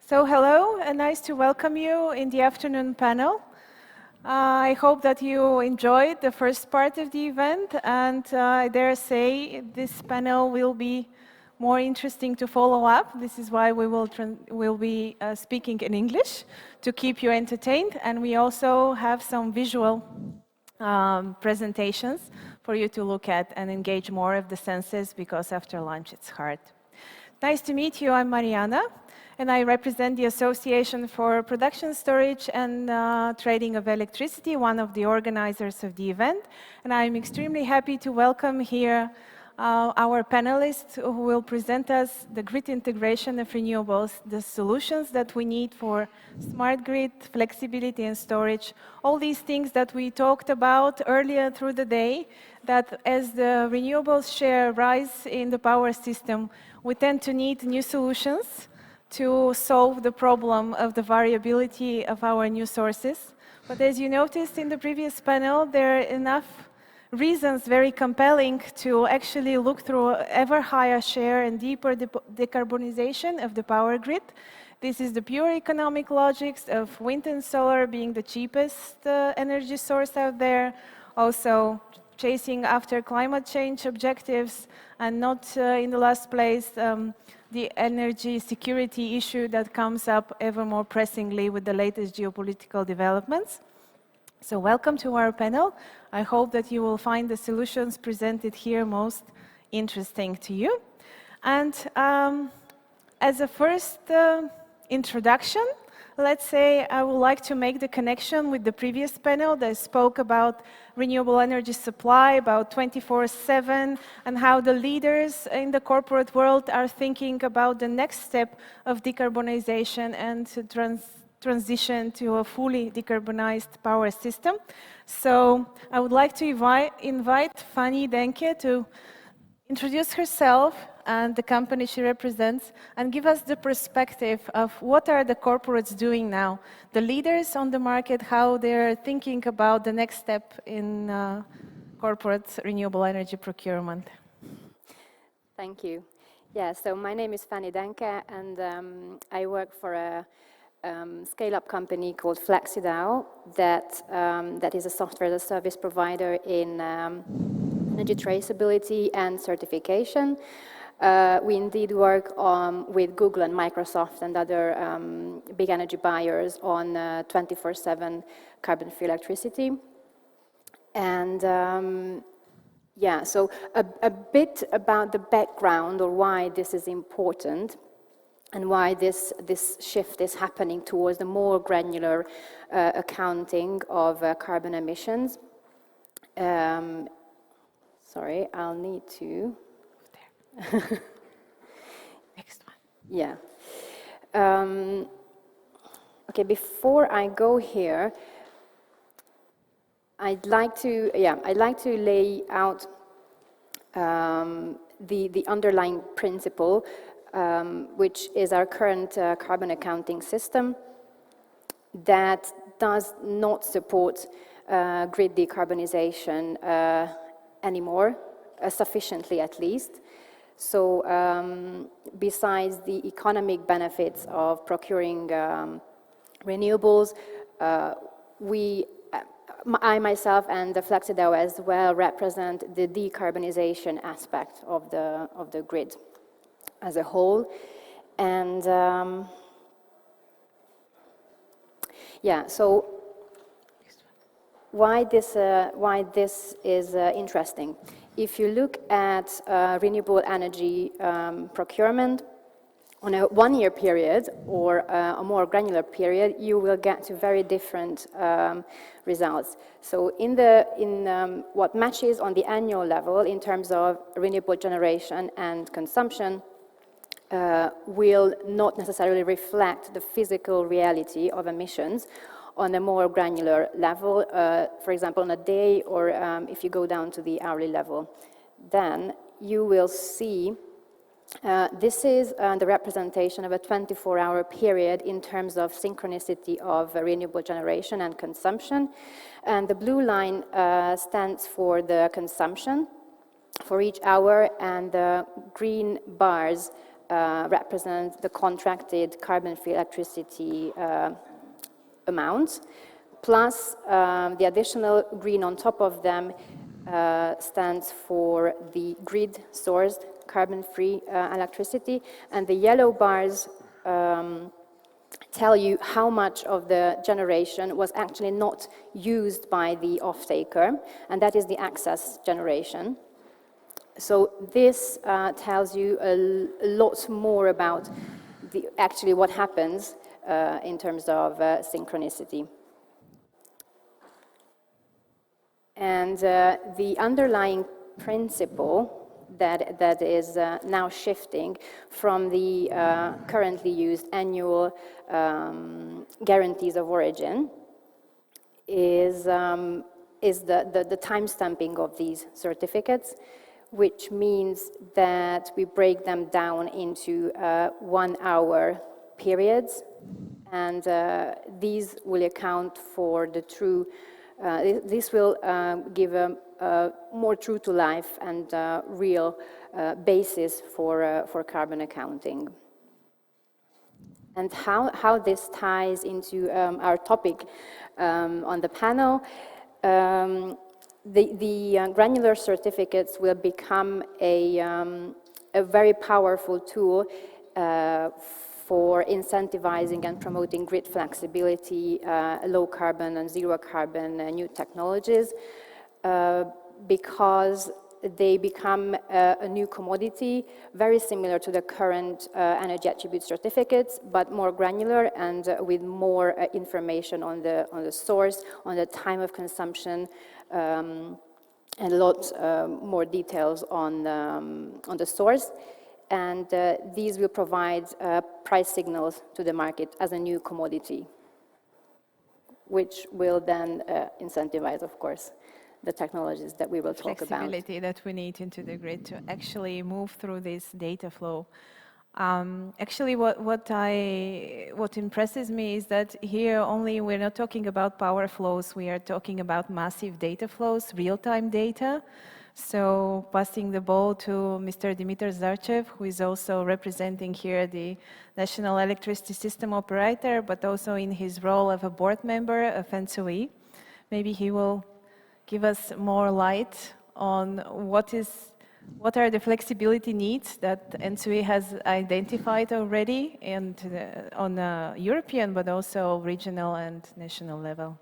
So hello, and nice to welcome you in the afternoon panel. I hope that you enjoyed the first part of the event, and I dare say this panel will be more interesting to follow up. This is why we will be speaking in English to keep you entertained, and we also have some visual presentations for you to look at and engage more of the senses, because after lunch it's hard. Nice to meet you. I'm Mariyna, and I represent the Association for Production, Storage and Trading of Electricity, one of the organizers of the event. And I'm extremely happy to welcome here our panelists who will present us the grid integration of renewables, the solutions that we need for smart grid, flexibility and storage, all these things that we talked about earlier through the day, that as the renewables share rise in the power system, we tend to need new solutions to solve the problem of the variability of our new sources. But as you noticed in the previous panel, there are enough reasons, very compelling, to actually look through ever higher share and deeper decarbonization of the power grid. This is the pure economic logics of wind and solar being the cheapest energy source out there, also chasing after climate change objectives, and not in the last place, the energy security issue that comes up ever more pressingly with the latest geopolitical developments. So welcome to our panel. I hope that you will find the solutions presented here most interesting to you. And as a first introduction, let's say I would like to make the connection with the previous panel that spoke about renewable energy supply, about 24/7, and how the leaders in the corporate world are thinking about the next step of decarbonization and transition to a fully decarbonized power system. So I would like to invite Fanni Denke to introduce herself and the company she represents, and give us the perspective of what are the corporates doing now, the leaders on the market, how they're thinking about the next step in corporate renewable energy procurement. Thank you. Yeah, so my name is Fanni Denke, and I work for a scale-up company called Flexidao that is a software as a service provider in energy traceability and certification. We indeed work with Google and Microsoft and other big energy buyers on 24/7 carbon-free electricity. And yeah, so a bit about the background or why this is important and why this shift is happening towards the more granular accounting of carbon emissions. Sorry, I'll need to... Next one. Yeah. Okay, before I go here, I'd like to lay out the underlying principle, which is our current carbon accounting system that does not support grid decarbonization anymore, sufficiently at least. So besides the economic benefits of procuring renewables, I myself and the Flexidao as well represent the decarbonization aspect of the grid as a whole. And yeah, so why this is interesting. If you look at renewable energy procurement on a one-year period or a more granular period, you will get to very different results. So in what matches on the annual level in terms of renewable generation and consumption will not necessarily reflect the physical reality of emissions on a more granular level, for example, on a day, or if you go down to the hourly level. Then you will see this is the representation of a 24-hour period in terms of synchronicity of renewable generation and consumption. And the blue line stands for the consumption for each hour, and the green bars represent the contracted carbon-free electricity amount, plus the additional green on top of them stands for the grid-sourced carbon-free electricity, and the yellow bars tell you how much of the generation was actually not used by the off-taker, and that is the excess generation. So this tells you a lot more about actually what happens in terms of synchronicity. And the underlying principle that is now shifting from the currently used annual guarantees of origin is the time stamping of these certificates, which means that we break them down into 1 hour periods, and these will account for the true, this will give a more true to life and real basis for carbon accounting. And how this ties into our topic on the panel, the granular certificates will become a very powerful tool for incentivizing and promoting grid flexibility, low carbon and zero carbon new technologies, because they become a new commodity, very similar to the current energy attribute certificates, but more granular and with more information on the source, on the time of consumption, and a lot more details on the source. And these will provide price signals to the market as a new commodity, which will then incentivize, of course, the technologies that we will talk about. Flexibility that we need into the grid to actually move through this data flow. Actually, what impresses me is that here only we're not talking about power flows, we are talking about massive data flows, real-time data. So passing the ball to Mr. Dimitar Zarchev, who is also representing here the National Electricity System Operator, but also in his role of a board member of ENSTO-E. Maybe he will give us more light on what are the flexibility needs that ENSTO-E has identified already and on a European but also regional and national level.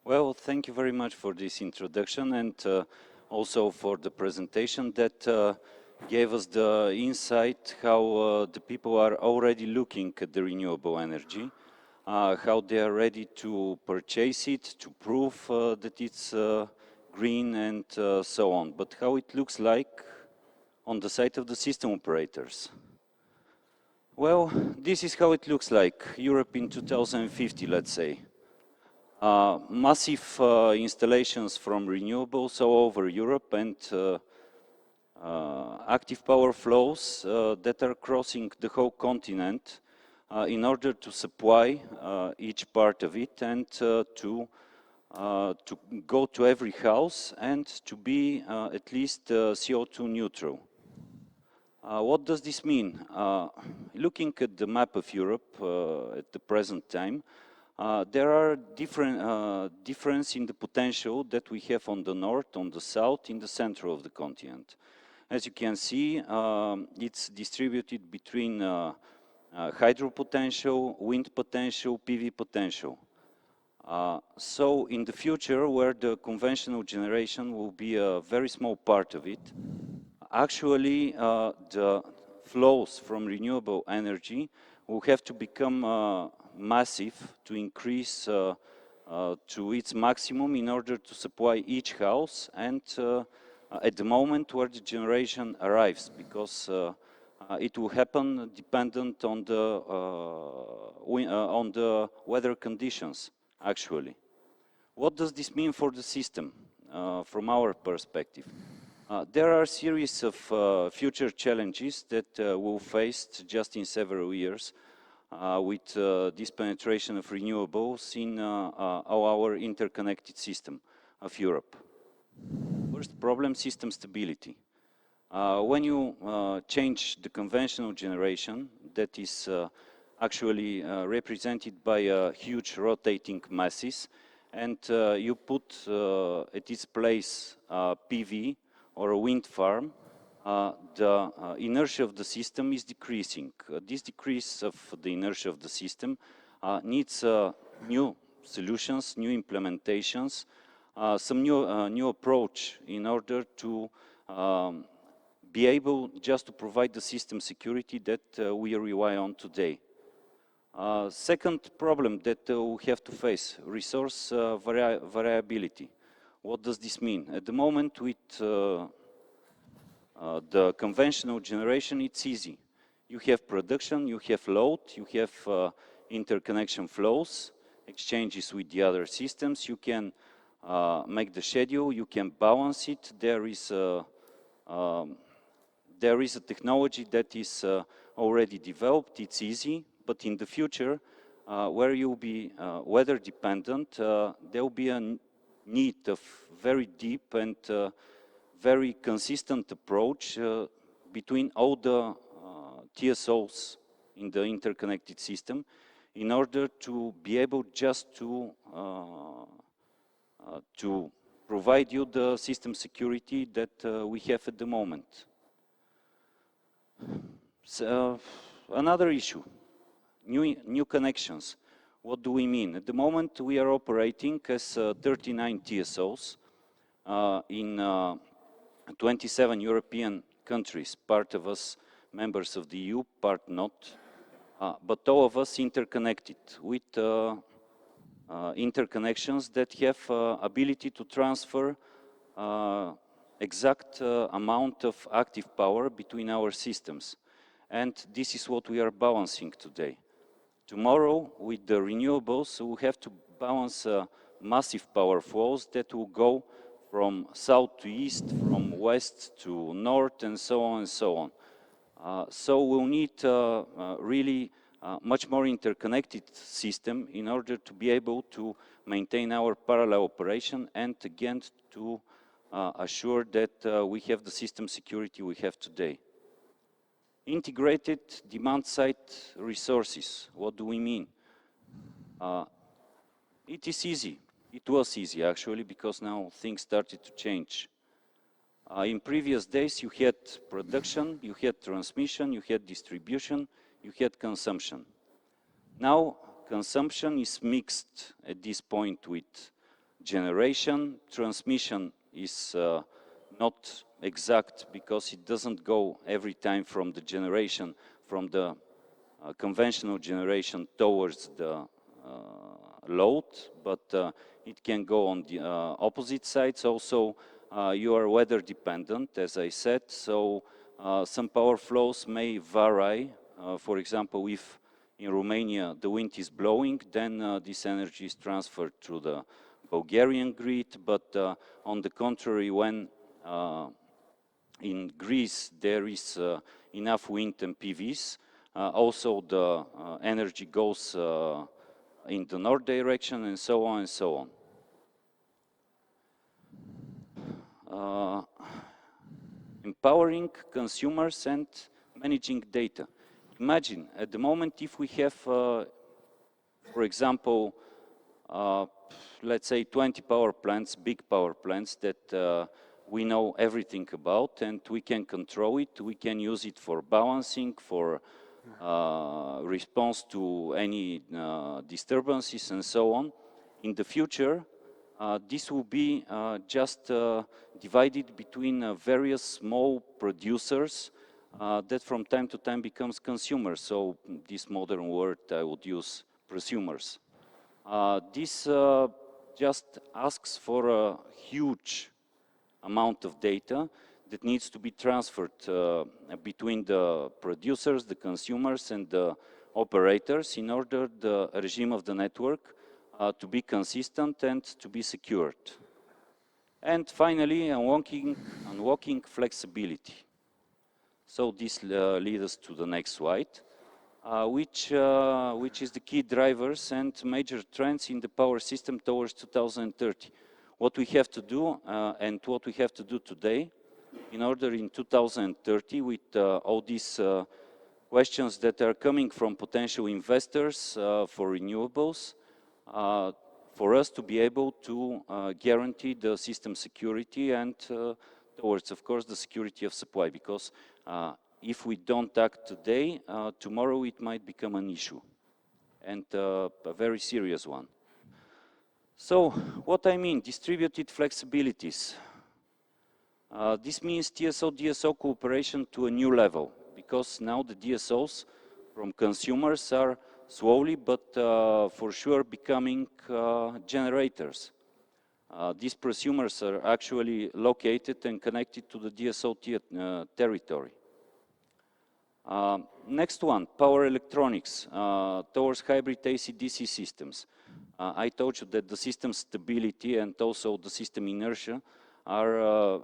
Well, thank you very much for this introduction and also for the presentation that gave us the insight how the people are already looking at the renewable energy, how they are ready to purchase it, to prove that it's green and so on. But how it looks like on the side of the system operators? Well, this is how it looks like, Europe in 2050, let's say. Massive installations from renewables all over Europe and active power flows that are crossing the whole continent in order to supply each part of it and to go to every house and to be at least CO2 neutral. What does this mean? Looking at the map of Europe at the present time, there are difference in the potential that we have on the north, on the south, in the center of the continent. As you can see, it's distributed between hydro potential, wind potential, PV potential. So in the future, where the conventional generation will be a very small part of it, actually the flows from renewable energy will have to become massive to increase to its maximum in order to supply each house and at the moment where the generation arrives, because it will happen dependent on the weather conditions, actually. What does this mean for the system from our perspective? There are a series of future challenges that we'll face just in several years with this penetration of renewables in our interconnected system of Europe. First problem, system stability. When you change the conventional generation, that is actually represented by huge rotating masses, and you put at its place PV or a wind farm, the inertia of the system is decreasing. This decrease of the inertia of the system needs new solutions, new implementations, some new approach in order to be able just to provide the system security that we rely on today. Second problem that we have to face, resource variability. What does this mean? At the moment with the conventional generation, it's easy. You have production, you have load, you have interconnection flows, exchanges with the other systems, you can make the schedule, you can balance it. There is a technology that is already developed, it's easy, but in the future, where you'll be weather dependent, there will be a need of very deep and very consistent approach between all the TSOs in the interconnected system in order to be able just to provide you the system security that we have at the moment. So, another issue, new connections. What do we mean? At the moment we are operating as 39 TSOs in 27 European countries, part of us members of the EU, part not, but all of us interconnected with interconnections that have ability to transfer exact amount of active power between our systems. And this is what we are balancing today. Tomorrow, with the renewables, we have to balance massive power flows that will go from south to east, from west to north, and so on and so on. So we'll need really much more interconnected system in order to be able to maintain our parallel operation and again to assure that we have the system security we have today. Integrated demand-side resources. What do we mean? It is easy. It was easy actually, because now things started to change. In previous days you had production, you had transmission, you had distribution, you had consumption. Now consumption is mixed at this point with generation. Transmission is not exact because it doesn't go every time from the generation, from the conventional generation towards the load, but it can go on the opposite sides. Also, you are weather dependent, as I said, so some power flows may vary. For example, if in Romania the wind is blowing, then this energy is transferred through the Bulgarian grid, but on the contrary, when in Greece there is enough wind and PVs, also the energy goes in the north direction, and so on and so on. Empowering consumers and managing data. Imagine at the moment if we have, for example, let's say 20 power plants, big power plants that we know everything about and we can control it, we can use it for balancing, for response to any disturbances and so on. In the future, this will be just divided between various small producers that from time to time becomes consumers. So this modern word I would use, prosumers. This just asks for a huge amount of data that needs to be transferred between the producers, the consumers, and the operators in order the regime of the network to be consistent and to be secured. And finally, unlocking flexibility. So this leads us to the next slide, which is the key drivers and major trends in the power system towards 2030. What we have to do and what we have to do today in order in 2030 with all these questions that are coming from potential investors for renewables, for us to be able to guarantee the system security and towards, of course, the security of supply, because if we don't act today, tomorrow it might become an issue, and a very serious one. So, what I mean, distributed flexibilities. This means TSO-DSO cooperation to a new level, because now the DSOs from consumers are slowly but for sure becoming generators. These prosumers are actually located and connected to the DSO territory. Next one, power electronics towards hybrid AC-DC systems. I told you that the system stability and also the system inertia are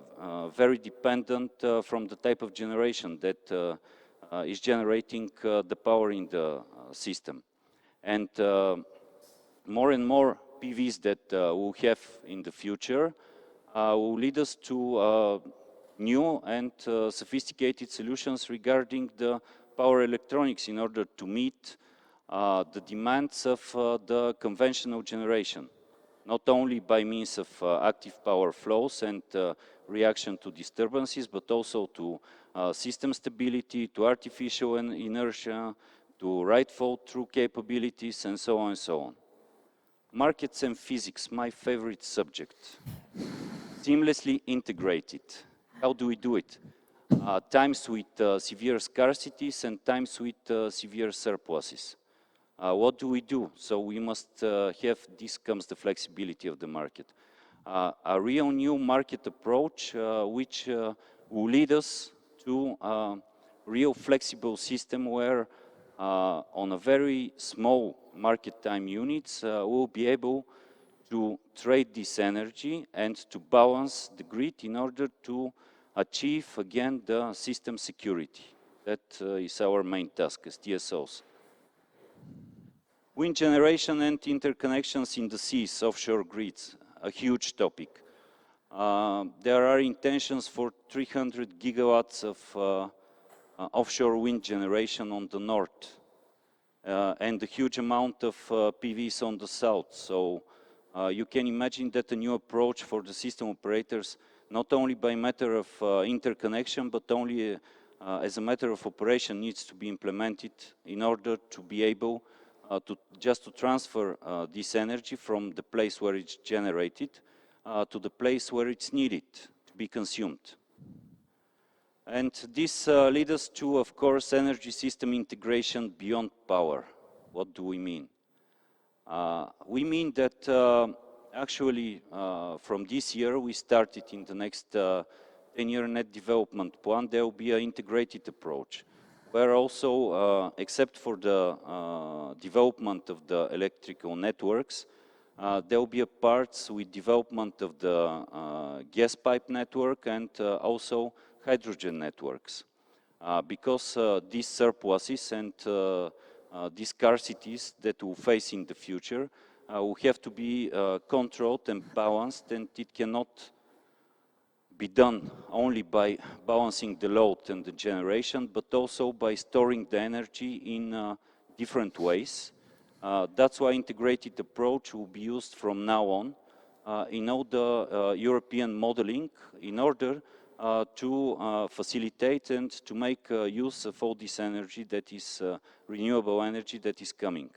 very dependent from the type of generation that is generating the power in the system. And more and more PVs that we'll have in the future will lead us to new and sophisticated solutions regarding the power electronics in order to meet the demands of the conventional generation, not only by means of active power flows and reaction to disturbances, but also to system stability, to artificial inertia, to right fault-through capabilities, and so on and so on. Markets and physics, my favorite subject. Seamlessly integrated. How do we do it? Times with severe scarcities and times with severe surpluses. What do we do? So we must have, this comes the flexibility of the market. A real new market approach which will lead us to a real flexible system where on a very small market time units we'll be able to trade this energy and to balance the grid in order to achieve again the system security. That is our main task as TSOs. Wind generation and interconnections in the seas, offshore grids, a huge topic. There are intentions for 300 gigawatts of offshore wind generation on the north and a huge amount of PVs on the south. So you can imagine that a new approach for the system operators, not only by matter of interconnection, but only as a matter of operation, needs to be implemented in order to be able to transfer this energy from the place where it's generated to the place where it's needed to be consumed. And this leads us to, of course, energy system integration beyond power. What do we mean? We mean that actually from this year we started in the next 10-year net development plan, there will be an integrated approach, where also, except for the development of the electrical networks, there will be a parts with development of the gas pipe network and also hydrogen networks. Because these surpluses and these scarcities that we'll face in the future will have to be controlled and balanced, and it cannot be done only by balancing the load and the generation, but also by storing the energy in different ways. That's why integrated approach will be used from now on in all the European modeling in order to facilitate and to make use of all this energy that is renewable energy that is coming.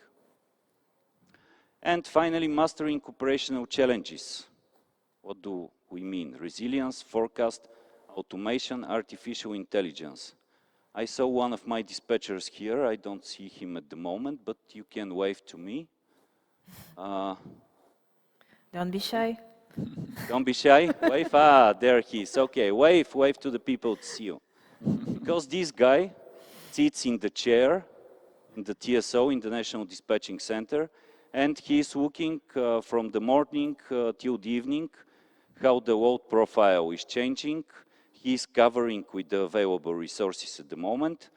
And finally, mastering operational challenges. What do we mean? Resilience, forecast, automation, artificial intelligence. I saw one of my dispatchers here. I don't see him at the moment, but you can wave to me. Don't be shy. Don't be shy. Wave. Ah, there he is. Okay, wave to the people to see you. Because this guy sits in the chair in the TSO, in the National Dispatching Center, and he is looking from the morning till the evening how the load profile is changing. He is covering with the available resources at the moment.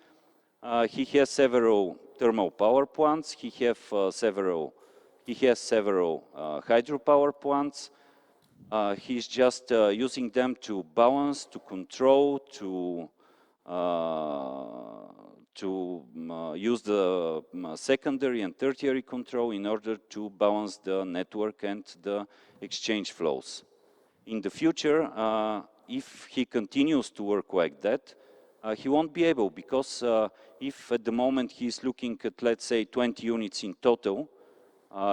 He has several thermal power plants. He has several hydropower plants. He's just using them to balance, to control, to use the secondary and tertiary control in order to balance the network and the exchange flows. In the future, if he continues to work like that, he won't be able, because if at the moment he's looking at, let's say, 20 units in total,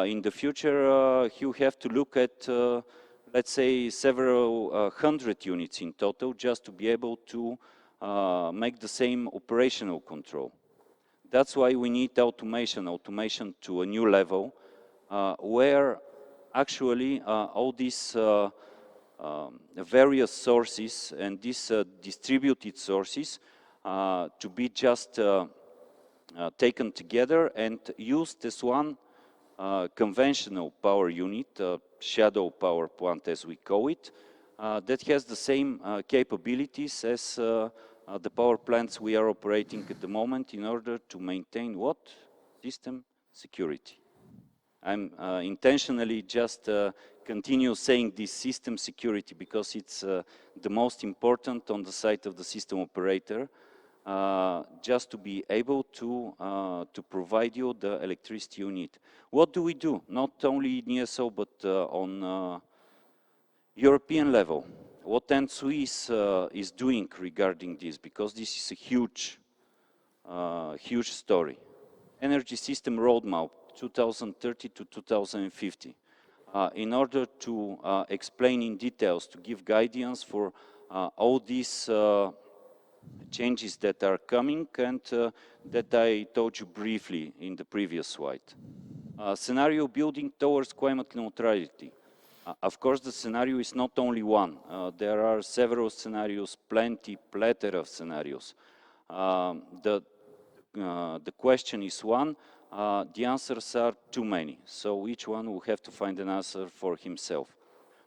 in the future he'll have to look at, let's say, several hundred units in total just to be able to make the same operational control. That's why we need automation to a new level, where actually all these various sources and these distributed sources to be just taken together and used as one conventional power unit, shadow power plant as we call it, that has the same capabilities as the power plants we are operating at the moment in order to maintain what? System security. I'm intentionally just continue saying this system security because it's the most important on the side of the system operator, just to be able to provide you the electricity you need. What do we do? Not only in ESO, but on European level. What ENSTO-E is doing regarding this, because this is a huge, huge story. Energy system roadmap 2030 to 2050. In order to explain in details, to give guidance for all these changes that are coming and that I told you briefly in the previous slide. Scenario building towards climate neutrality. Of course, the scenario is not only one. There are several scenarios, plethora of scenarios. The question is one. The answers are too many, so each one will have to find an answer for himself.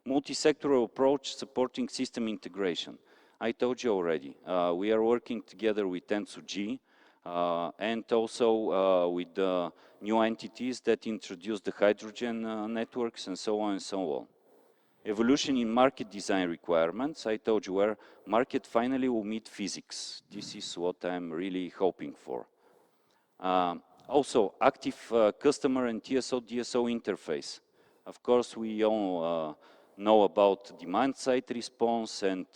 Multi-sectoral approach supporting system integration. I told you already, we are working together with ENSTO-G and also with the new entities that introduce the hydrogen networks and so on and so on. Evolution in market design requirements. I told you where market finally will meet physics. This is what I'm really hoping for. Also, active customer and TSO-DSO interface. Of course, we all know about demand-side response and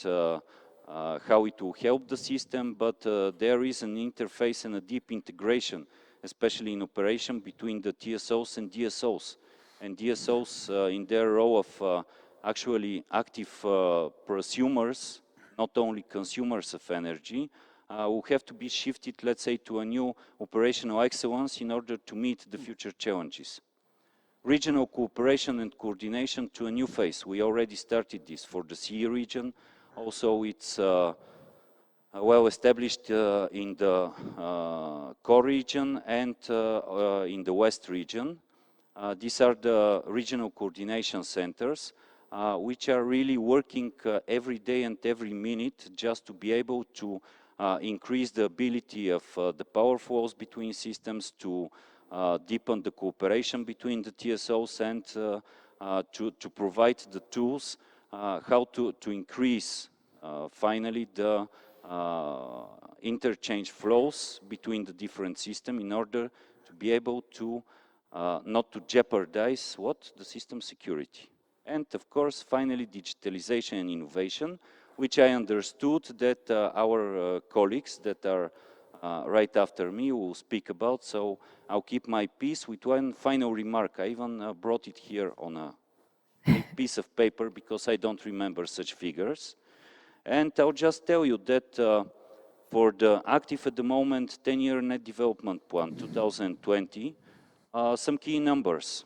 how it will help the system, but there is an interface and a deep integration, especially in operation between the TSOs and DSOs. And DSOs in their role of actually active prosumers, not only consumers of energy, will have to be shifted, let's say, to a new operational excellence in order to meet the future challenges. Regional cooperation and coordination to a new phase. We already started this for the CE region. Also, it's well established in the core region and in the west region. These are the regional coordination centers, which are really working every day and every minute just to be able to increase the ability of the power flows between systems, to deepen the cooperation between the TSOs, and to provide the tools how to increase finally the interchange flows between the different systems in order to be able to not to jeopardize what? The system security. And of course, finally, digitalization and innovation, which I understood that our colleagues that are right after me will speak about. So I'll keep my peace with one final remark. I even brought it here on a piece of paper because I don't remember such figures. And I'll just tell you that for the active at the moment 10-year net development plan 2020, some key numbers.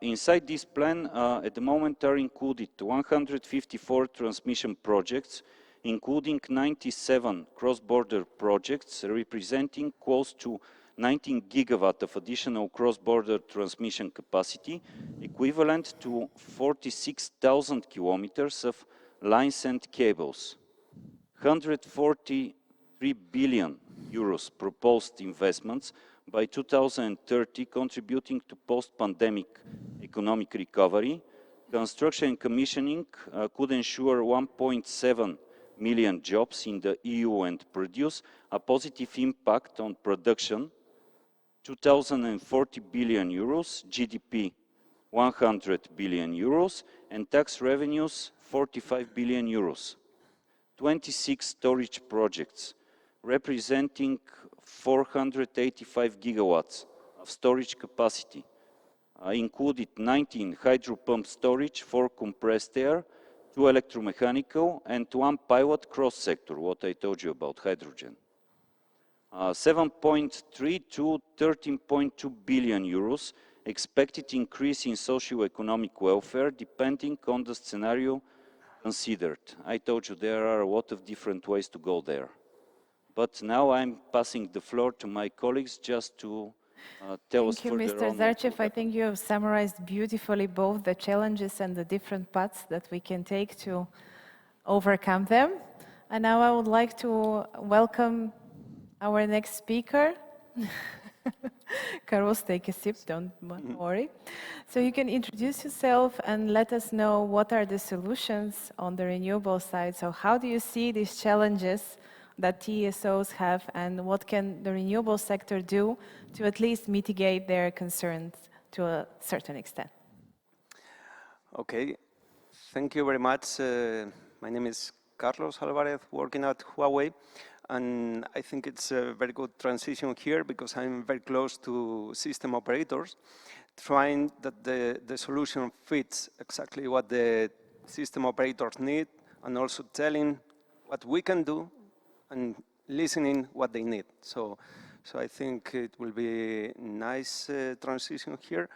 Inside this plan, at the moment are included 154 transmission projects, including 97 cross-border projects, representing close to 19 gigawatt of additional cross-border transmission capacity, equivalent to 46,000 kilometers of lines and cables. 143 billion euros proposed investments by 2030, contributing to post-pandemic economic recovery. Construction and commissioning could ensure 1.7 million jobs in the EU and produce a positive impact on production, 2,040 billion euros, GDP 100 billion euros, and tax revenues 45 billion euros. 26 storage projects representing 485 gigawatts of storage capacity, included 19 hydro pump storage, 4 compressed air, 2 electromechanical, and 1 pilot cross-sector, what I told you about hydrogen. 7.3 to 13.2 billion euros expected increase in socio-economic welfare depending on the scenario considered. I told you there are a lot of different ways to go there. But now I'm passing the floor to my colleagues just to tell us further on. Thank you, Mr. Zarchev. I think you have summarized beautifully both the challenges and the different paths that we can take to overcome them. And now I would like to welcome our next speaker. Carlos, take a sip, don't worry. So you can introduce yourself and let us know what are the solutions on the renewable side. So how do you see these challenges that TSOs have, and what can the renewable sector do to at least mitigate their concerns to a certain extent? Okay, thank you very much. My name is Carlos Alvarez, working at Huawei, and I think it's a very good transition here because I'm very close to system operators, trying that the solution fits exactly what the system operators need, and also telling what we can do and listening what they need. So I think it will be a nice transition here.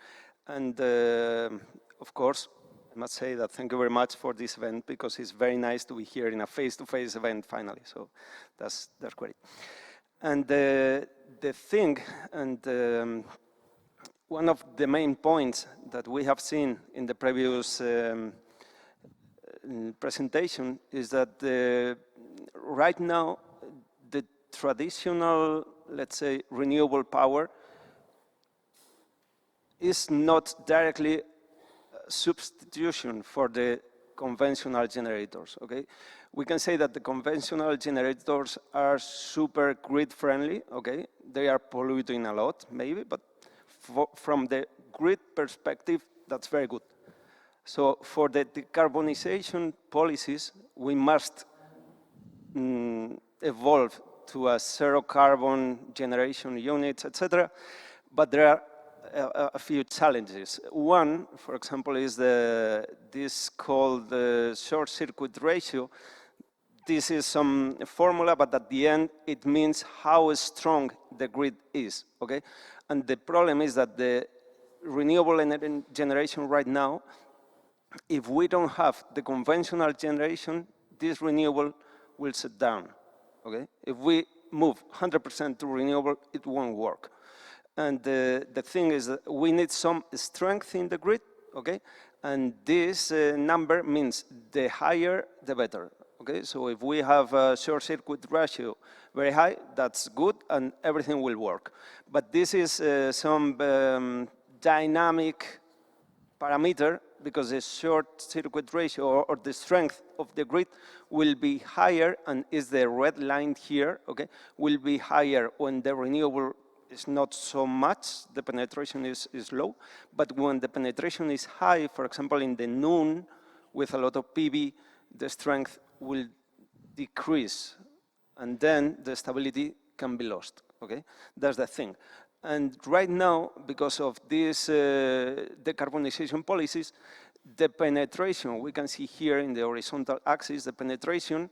And of course, I must say that thank you very much for this event because it's very nice to be here in a face-to-face event finally. So that's great. And the thing, and one of the main points that we have seen in the previous presentation is that right now the traditional, let's say, renewable power is not directly substitution for the conventional generators, okay? We can say that the conventional generators are super grid friendly, okay? They are polluting a lot, maybe, but from the grid perspective, that's very good. So for the decarbonization policies, we must evolve to a zero carbon generation units, etc. But there are a few challenges. One, for example, is this called the short circuit ratio. This is some formula, but at the end, it means how strong the grid is, okay? And the problem is that the renewable energy generation right now, if we don't have the conventional generation, this renewable will sit down, okay? If we move 100% to renewable, it won't work. And the thing is that we need some strength in the grid, okay? And this number means the higher, the better, okay? So if we have a short circuit ratio very high, that's good and everything will work. But this is some dynamic parameter because the short circuit ratio or the strength of the grid will be higher, and is the red line here, okay? Will be higher when the renewable is not so much, the penetration is low, but when the penetration is high, for example, in the noon with a lot of PV, the strength will decrease, and then the stability can be lost, okay? That's the thing. And right now, because of these decarbonization policies, the penetration, we can see here in the horizontal axis, the penetration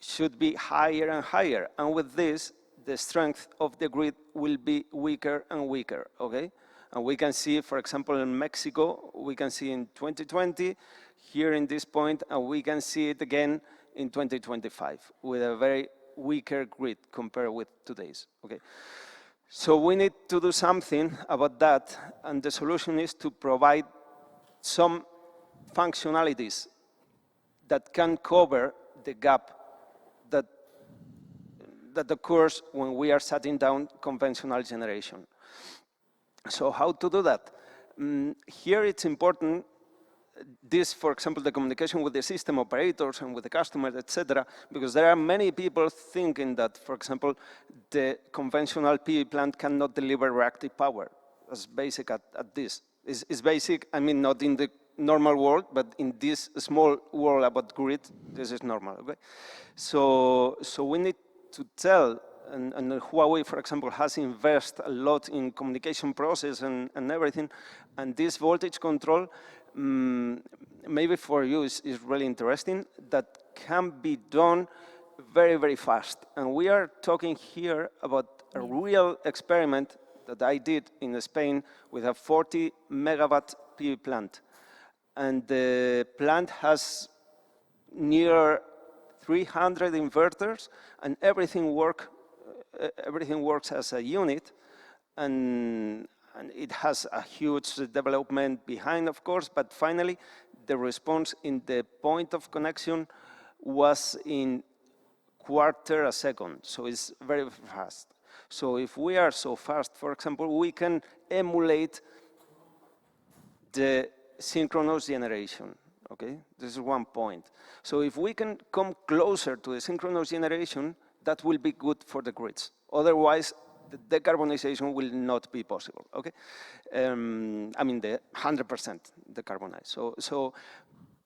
should be higher and higher, and with this, the strength of the grid will be weaker and weaker, okay? And we can see, for example, in Mexico, we can see in 2020, here in this point, and we can see it again in 2025 with a very weaker grid compared with today's, okay? So we need to do something about that, and the solution is to provide some functionalities that can cover the gap that occurs when we are shutting down conventional generation. So how to do that? Here it's important this, for example, the communication with the system operators and with the customers, etc., because there are many people thinking that, for example, the conventional PV plant cannot deliver reactive power. That's basic at this. It's basic, I mean, not in the normal world, but in this small world about grid, this is normal, okay? So we need to tell, and Huawei, for example, has invested a lot in communication process and everything, and this voltage control, maybe for you is really interesting, that can be done very, very fast. And we are talking here about a real experiment that I did in Spain with a 40 megawatt PV plant. And the plant has near 300 inverters, and everything works as a unit, and it has a huge development behind, of course, but finally the response in the point of connection was in quarter a second, so it's very fast. So if we are so fast, for example, we can emulate the synchronous generation, okay? This is one point. So if we can come closer to the synchronous generation, that will be good for the grids. Otherwise, the decarbonization will not be possible, okay? I mean, the 100% decarbonize. So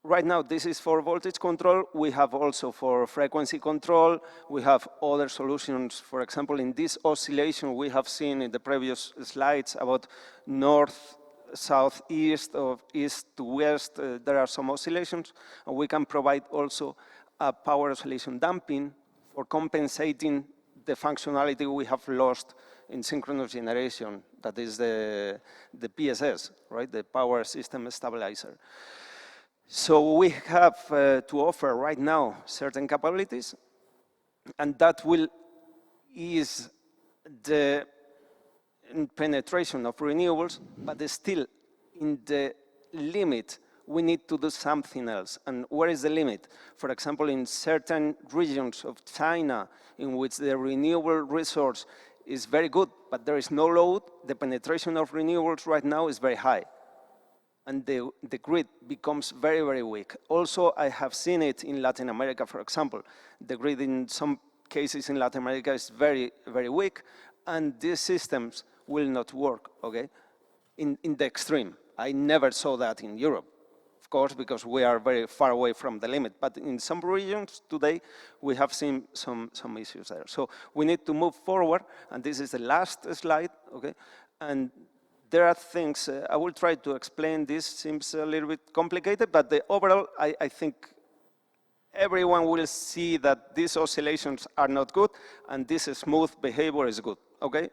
right now, this is for voltage control. We have also for frequency control. We have other solutions. For example, in this oscillation, we have seen in the previous slides about north, south, east, or east to west. There are some oscillations. And we can provide also a power oscillation damping for compensating the functionality we have lost in synchronous generation. That is the PSS, right? The power system stabilizer. So we have to offer right now certain capabilities, and that will ease the penetration of renewables, but still in the limit, we need to do something else. And where is the limit? For example, in certain regions of China in which the renewable resource is very good, but there is no load, the penetration of renewables right now is very high. And the grid becomes very, very weak. Also, I have seen it in Latin America, for example. The grid in some cases in Latin America is very, very weak, and these systems will not work, okay, in the extreme. I never saw that in Europe, of course, because we are very far away from the limit. But in some regions today, we have seen some issues there. So we need to move forward, and this is the last slide, okay? And there are things, I will try to explain this, seems a little bit complicated, but the overall, I think everyone will see that these oscillations are not good, and this smooth behavior is good, okay?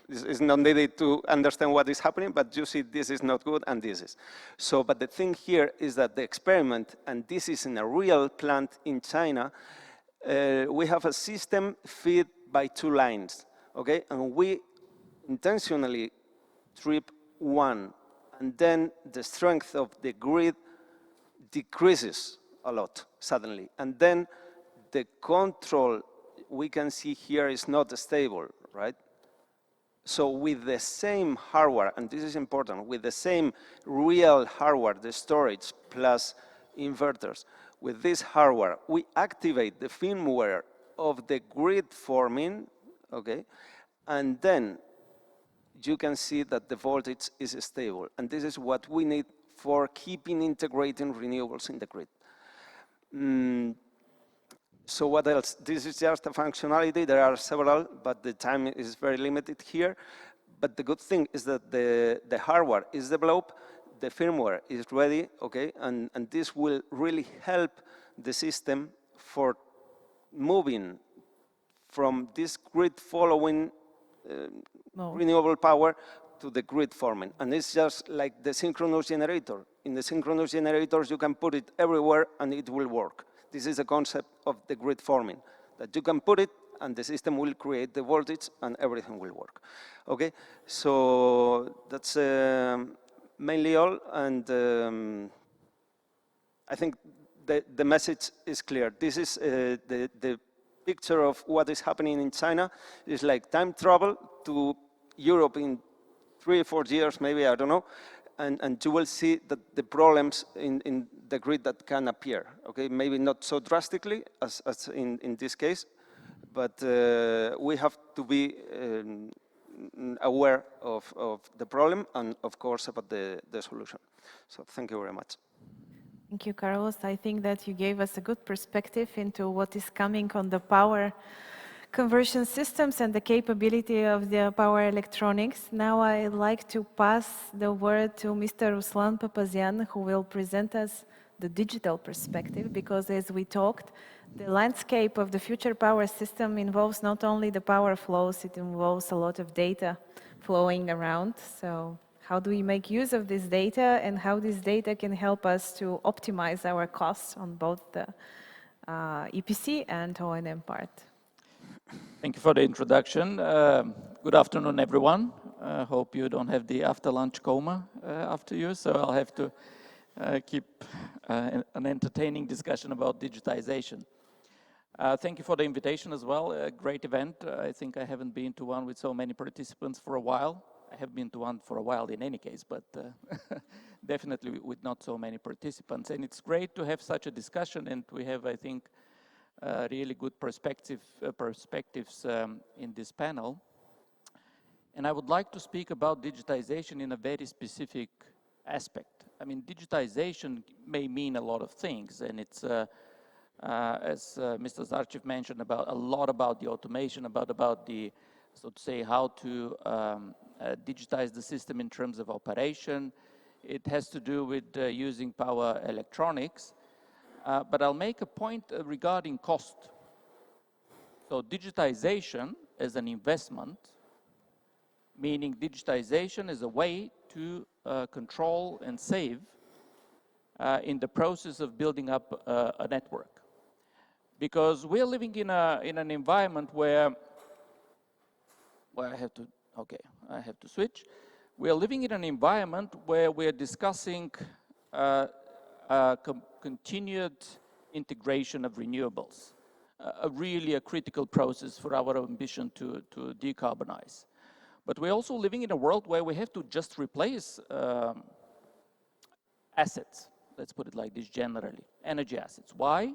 It's not needed to understand what is happening, but you see this is not good, and this is. So, but the thing here is that the experiment, and this is in a real plant in China, we have a system fed by 2 lines, okay? And we intentionally trip one, and then the strength of the grid decreases a lot suddenly. And then the control we can see here is not stable, right? So with the same hardware, and this is important, with the same real hardware, the storage plus inverters, with this hardware, we activate the firmware of the grid forming, okay? And then you can see that the voltage is stable. And this is what we need for keeping integrating renewables in the grid. So what else? This is just a functionality. There are several, but the time is very limited here. But the good thing is that the hardware is developed, the firmware is ready, okay? And this will really help the system for moving from this grid following renewable power to the grid forming. And it's just like the synchronous generator. In the synchronous generators, you can put it everywhere and it will work. This is the concept of the grid forming, that you can put it and the system will create the voltage and everything will work. Okay, so that's mainly all. And I think the message is clear. This is the picture of what is happening in China. It's like time travel to Europe in 3 or 4 years, maybe, I don't know. and you will see that the problems in the grid that can appear, okay? Maybe not so drastically as in this case, but we have to be aware of the problem and, of course, about the solution. So thank you very much. Thank you, Carlos. I think that you gave us a good perspective into what is coming on the power conversion systems and the capability of the power electronics. Now I'd like to pass the word to Mr. Ruslan Papazian, who will present us the digital perspective, because as we talked, the landscape of the future power system involves not only the power flows, it involves a lot of data flowing around. So how do we make use of this data, and how this data can help us to optimize our costs on both the EPC and O&M part? Thank you for the introduction. Good afternoon, everyone. Hope you don't have the after-lunch coma after you, so I'll have to keep an entertaining discussion about digitization. Thank you for the invitation as well. A great event. I think I haven't been to one with so many participants for a while. I have been to one for a while in any case, but definitely with not so many participants. And it's great to have such a discussion, and we have, I think, really good perspectives in this panel. And I would like to speak about digitization in a very specific aspect. I mean, digitization may mean a lot of things, and it's, as Mr. Zarchev mentioned, about a lot about the automation, about the, so to say, how to digitize the system in terms of operation. It has to do with using power electronics. But I'll make a point regarding cost. So digitization as an investment, meaning digitization is a way to control and save in the process of building up a network. Because we're living in an environment where I have to switch. We're living in an environment where we're discussing continued integration of renewables, really a critical process for our ambition to decarbonize. But we're also living in a world where we have to just replace assets, let's put it like this generally, energy assets. Why?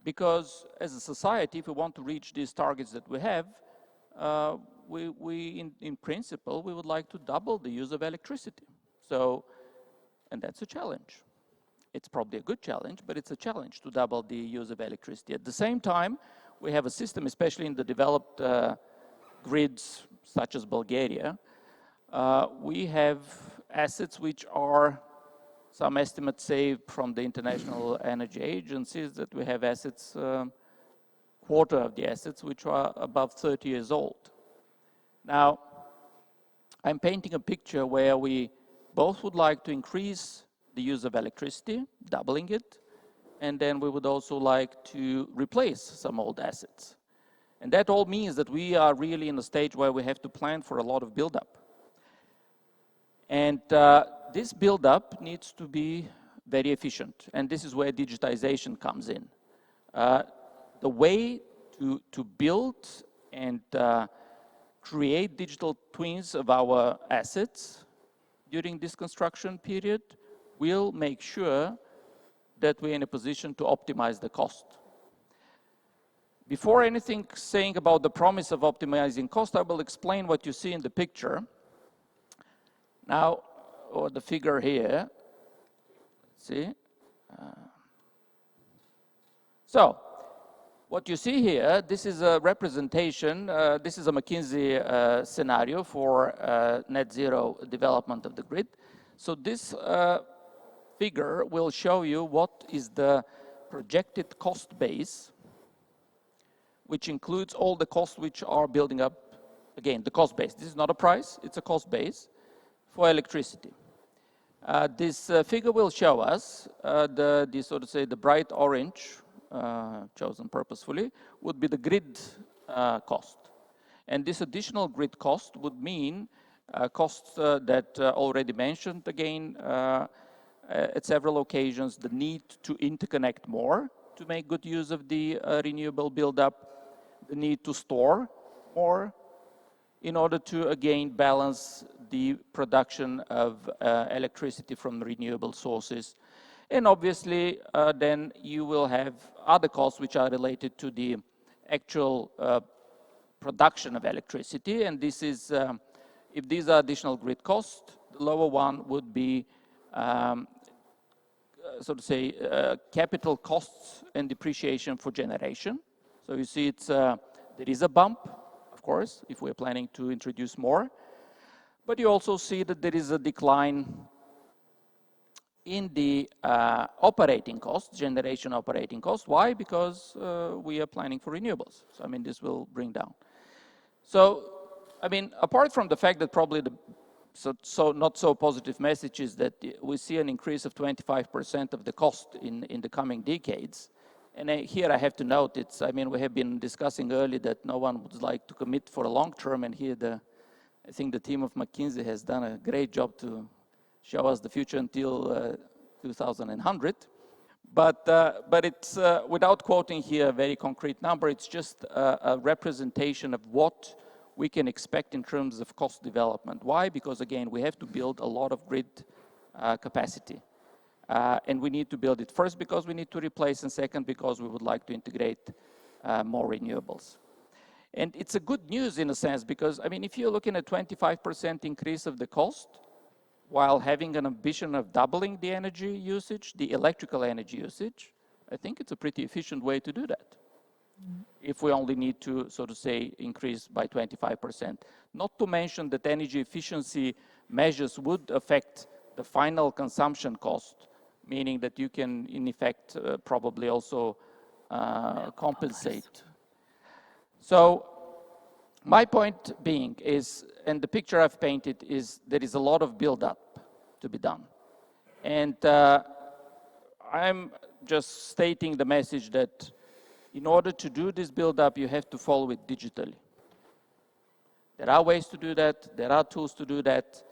Because as a society, if we want to reach these targets that we have, in principle, we would like to double the use of electricity. So, and that's a challenge. It's probably a good challenge, but it's a challenge to double the use of electricity. At the same time, we have a system, especially in the developed grids, such as Bulgaria, we have assets which are, some estimates say from the International Energy Agencies, that we have assets, quarter of the assets, which are above 30 years old. Now, I'm painting a picture where we both would like to increase the use of electricity, doubling it, and then we would also like to replace some old assets. And that all means that we are really in a stage where we have to plan for a lot of buildup. And this buildup needs to be very efficient, and this is where digitization comes in. The way to build and create digital twins of our assets during this construction period will make sure that we're in a position to optimize the cost. Before anything saying about the promise of optimizing cost, I will explain what you see in the picture. Now, or the figure here, see? So, what you see here, this is a representation, this is a McKinsey scenario for net zero development of the grid. So this figure will show you what is the projected cost base, which includes all the costs which are building up, again, the cost base. This is not a price, it's a cost base for electricity. This figure will show us so to say, the bright orange, chosen purposefully, would be the grid cost. And this additional grid cost would mean costs that already mentioned again at several occasions, the need to interconnect more to make good use of the renewable buildup, the need to store more in order to again balance the production of electricity from renewable sources. And obviously, then you will have other costs which are related to the actual production of electricity. And this is, if these are additional grid costs, the lower one would be, so to say, capital costs and depreciation for generation. So you see it's, there is a bump, of course, if we're planning to introduce more. But you also see that there is a decline in the operating costs, generation operating costs. Why? Because we are planning for renewables. So, I mean, this will bring down. So, I mean, apart from the fact that probably the not so positive message is that we see an increase of 25% of the cost in the coming decades. And here I have to note, it's, I mean, we have been discussing earlier that no one would like to commit for a long term, and here I think the team of McKinsey has done a great job to show us the future until 2100. But it's, without quoting here a very concrete number, it's just a representation of what we can expect in terms of cost development. Why? Because again, we have to build a lot of grid capacity. And we need to build it first because we need to replace, and second because we would like to integrate more renewables. And it's a good news in a sense because, I mean, if you're looking at 25% increase of the cost, while having an ambition of doubling the energy usage, the electrical energy usage, I think it's a pretty efficient way to do that. If we only need to, so to say, increase by 25%. Not to mention that energy efficiency measures would affect the final consumption cost, meaning that you can, in effect, probably also compensate. So my point being is, and the picture I've painted is, there is a lot of build-up to be done. And I'm just stating the message that in order to do this build-up, you have to follow it digitally. There are ways to do that. There are tools to do that.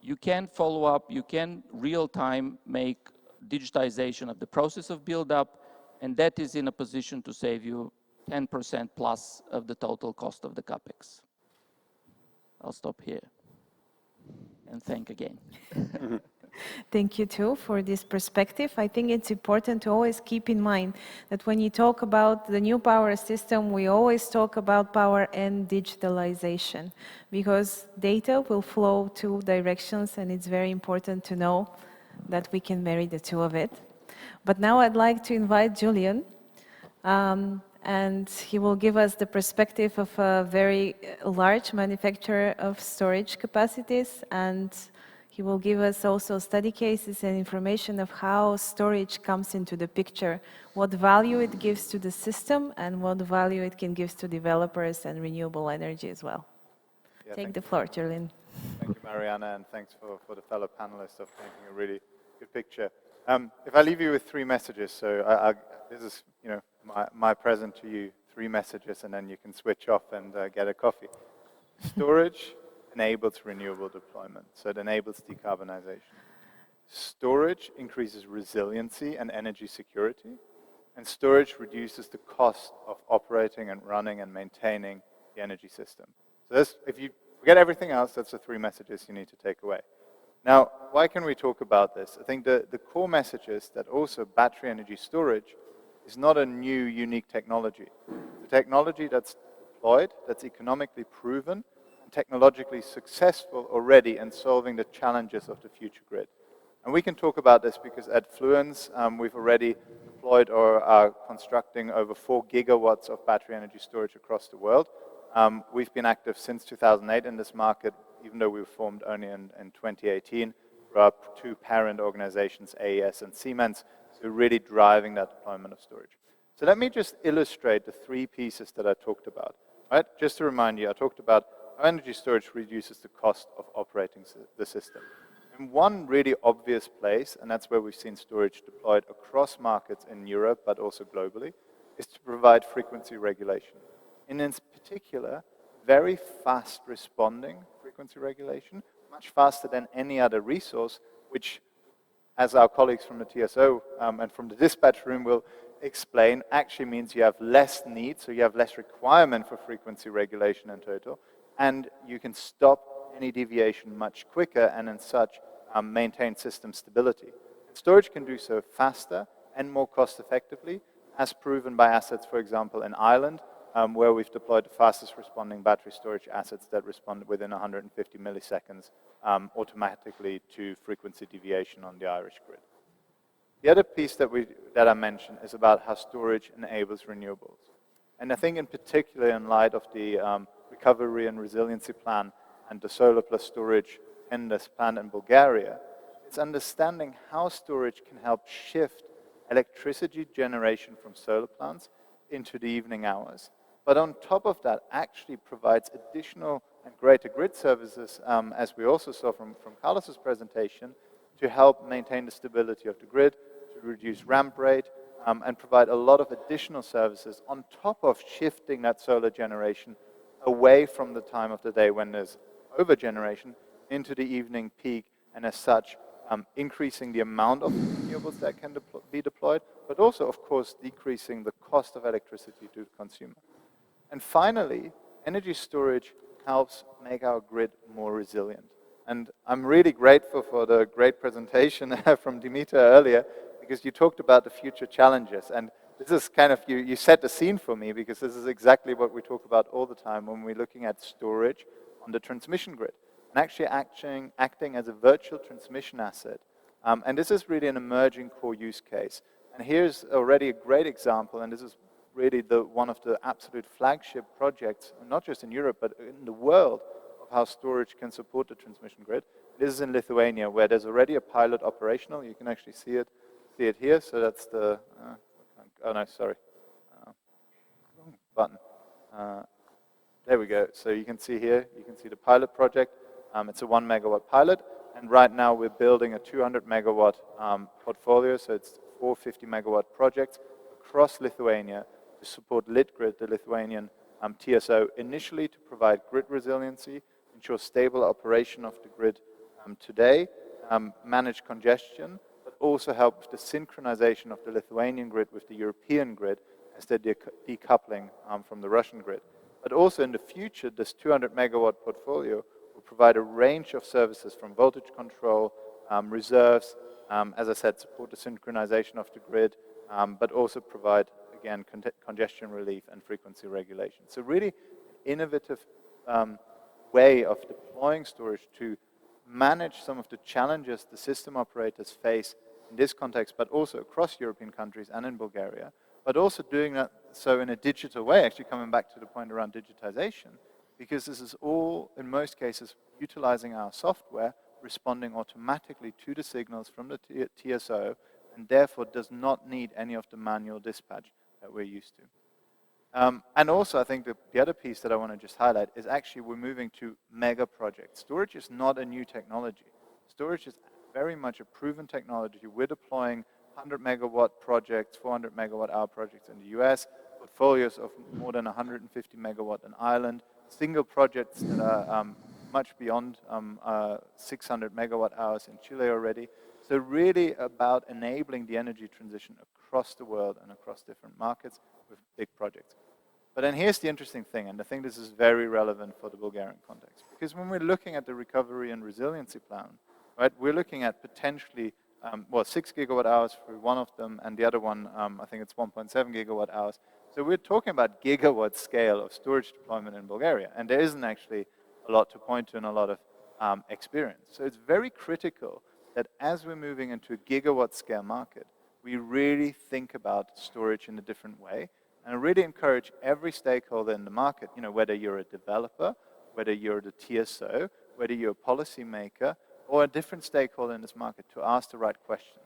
You can follow up. You can real-time make digitization of the process of build-up, and that is in a position to save you 10% plus of the total cost of the CapEx. I'll stop here and thank again. Thank you too for this perspective. I think it's important to always keep in mind that when you talk about the new power system, we always talk about power and digitalization, because data will flow two directions, and it's very important to know that we can marry the two of it. But now I'd like to invite Julian, and he will give us the perspective of a very large manufacturer of storage capacities, and he will give us also study cases and information of how storage comes into the picture, what value it gives to the system, and what value it can give to developers and renewable energy as well. Yeah, Take the floor, Julian. Thank you, Mariyna, and thanks for the fellow panelists of painting a really good picture. If I leave you with three messages, so this is, you know, my present to you, three messages, and then you can switch off and get a coffee. Storage enables renewable deployment, so it enables decarbonization. Storage increases resiliency and energy security, and storage reduces the cost of operating and running and maintaining the energy system. So this, if you forget everything else, that's the three messages you need to take away. Now, why can we talk about this? I think the core message is that also battery energy storage is not a new, unique technology. It's a technology that's deployed, that's economically proven, technologically successful already in solving the challenges of the future grid. And we can talk about this because at Fluence, we've already deployed or are constructing over 4 gigawatts of battery energy storage across the world. We've been active since 2008 in this market, even though we were formed only in 2018. There are two parent organizations, AES and Siemens, so really driving that deployment of storage. So let me just illustrate the three pieces that I talked about. Right? Just to remind you, I talked about how energy storage reduces the cost of operating the system. In one really obvious place, and that's where we've seen storage deployed across markets in Europe, but also globally, is to provide frequency regulation. And in particular, very fast responding frequency regulation, much faster than any other resource, which, as our colleagues from the TSO and from the dispatch room will explain, actually means you have less need, so you have less requirement for frequency regulation in total, and you can stop any deviation much quicker and in such maintain system stability. And storage can do so faster and more cost effectively, as proven by assets, for example, in Ireland, where we've deployed the fastest responding battery storage assets that respond within 150 milliseconds automatically to frequency deviation on the Irish grid. The other piece that I mentioned is about how storage enables renewables. And I think in particular in light of the recovery and resiliency plan and the solar plus storage tenders planned in Bulgaria, it's understanding how storage can help shift electricity generation from solar plants into the evening hours. But on top of that, actually provides additional and greater grid services, as we also saw from Carlos's presentation, to help maintain the stability of the grid, to reduce ramp rate, and provide a lot of additional services on top of shifting that solar generation away from the time of the day when there's over-generation into the evening peak, and as such, increasing the amount of renewables that can be deployed, but also, of course, decreasing the cost of electricity to the consumer. And finally, energy storage helps make our grid more resilient. And I'm really grateful for the great presentation from Dimitar earlier, because you talked about the future challenges. And this is kind of, you set the scene for me, because this is exactly what we talk about all the time when we're looking at storage on the transmission grid, and actually acting as a virtual transmission asset. And this is really an emerging core use case. And here's already a great example, and this is really one of the absolute flagship projects, not just in Europe, but in the world, of how storage can support the transmission grid. This is in Lithuania, where there's already a pilot operational. You can actually see it here. So that's the, oh no, sorry, wrong button. There we go. So you can see here, you can see the pilot project. It's a 1 megawatt pilot. And right now we're building a 200 megawatt portfolio. So it's 4 50 megawatt projects across Lithuania to support Litgrid, the Lithuanian TSO, initially to provide grid resiliency, ensure stable operation of the grid today, manage congestion, but also help with the synchronization of the Lithuanian grid with the European grid as they're decoupling from the Russian grid. But also in the future, this 200 megawatt portfolio will provide a range of services from voltage control, reserves, as I said, support the synchronization of the grid, but also provide, again, congestion relief and frequency regulation. So really innovative way of deploying storage to manage some of the challenges the system operators face in this context, but also across European countries and in Bulgaria, but also doing that so in a digital way, actually coming back to the point around digitization, because this is all, in most cases, utilizing our software, responding automatically to the signals from the TSO, and therefore does not need any of the manual dispatch that we're used to. And also, I think the other piece that I want to just highlight is actually we're moving to mega projects. Storage is not a new technology. Storage is very much a proven technology. We're deploying 100 megawatt projects, 400 megawatt hour projects in the US, portfolios of more than 150 megawatt in Ireland, single projects that are much beyond 600 megawatt hours in Chile already. So really about enabling the energy transition across the world and across different markets with big projects. But then here's the interesting thing, and I think this is very relevant for the Bulgarian context, because when we're looking at the recovery and resiliency plan, right, we're looking at potentially 6 gigawatt hours for one of them, and the other one, I think it's 1.7 gigawatt hours. So we're talking about gigawatt scale of storage deployment in Bulgaria, and there isn't actually a lot to point to and a lot of experience. So it's very critical that as we're moving into a gigawatt scale market, we really think about storage in a different way, and I really encourage every stakeholder in the market, you know, whether you're a developer, whether you're the TSO, whether you're a policymaker, or a different stakeholder in this market, to ask the right question.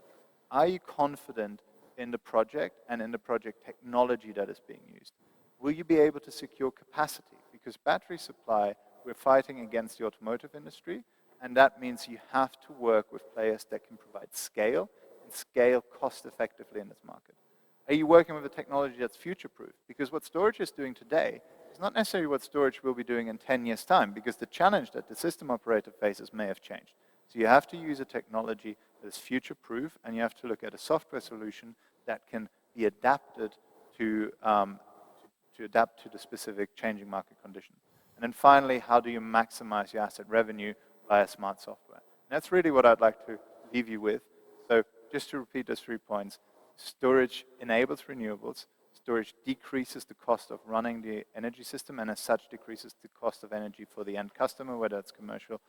Are you confident in the project and in the project technology that is being used? Will you be able to secure capacity? Because battery supply, we're fighting against the automotive industry, and that means you have to work with players that can provide scale and scale cost effectively in this market. Are you working with a technology that's future-proof? Because what storage is doing today is not necessarily what storage will be doing in 10 years' time, because the challenge that the system operator faces may have changed. So you have to use a technology that is future-proof, and you have to look at a software solution that can be adapted to adapt to the specific changing market conditions. And then finally, how do you maximize your asset revenue via smart software? And that's really what I'd like to leave you with. So just to repeat those 3 points, storage enables renewables, storage decreases the cost of running the energy system, and as such decreases the cost of energy for the end customer, whether it's commercial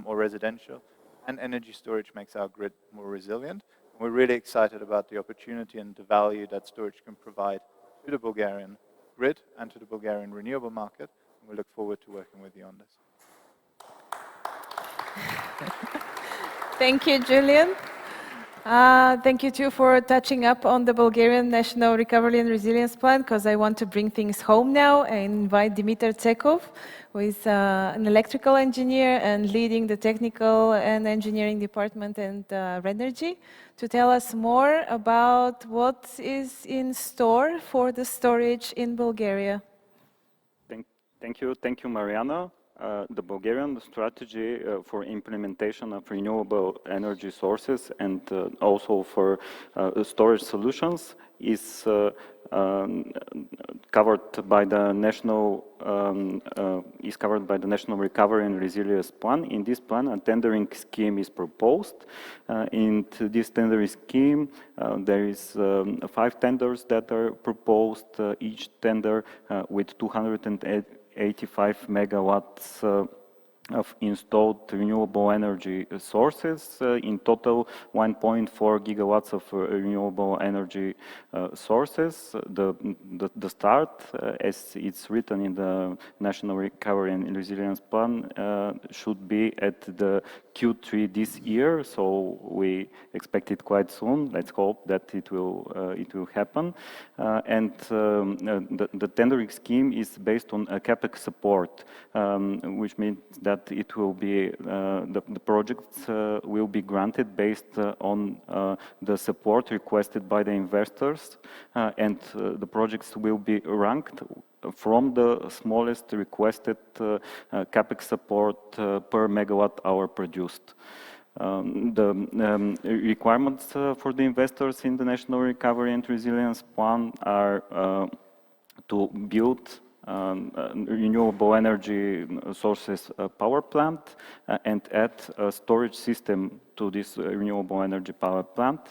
or residential. And energy storage makes our grid more resilient. And we're really excited about the opportunity and the value that storage can provide to the Bulgarian grid and to the Bulgarian renewable market. And we look forward to working with you on this. Thank you, Julian. Thank you too for touching up on the Bulgarian National Recovery and Resilience Plan, because I want to bring things home now and invite Dimitar Tsekov, who is an electrical engineer and leading the technical and engineering department in Renergy, to tell us more about what is in store for the storage in Bulgaria. Thank you, Mariyna. The Bulgarian strategy for implementation of renewable energy sources and also for storage solutions is covered by the national Recovery and Resilience Plan. In this plan, a tendering scheme is proposed. In this tendering scheme, there is 5 tenders that are proposed. Each tender with 285 megawatts of installed renewable energy sources. In total, 1.4 gigawatts of renewable energy sources. The start, as it's written in the National Recovery and Resilience Plan, should be at the Q3 this year. So we expect it quite soon. Let's hope that it will happen. The tendering scheme is based on a CapEx support, which means that it will be the projects will be granted based on the support requested by the investors, and the projects will be ranked from the smallest requested CapEx support per megawatt hour produced. The requirements for the investors in the National Recovery and Resilience Plan are to build renewable energy sources power plant and add a storage system to this renewable energy power plant.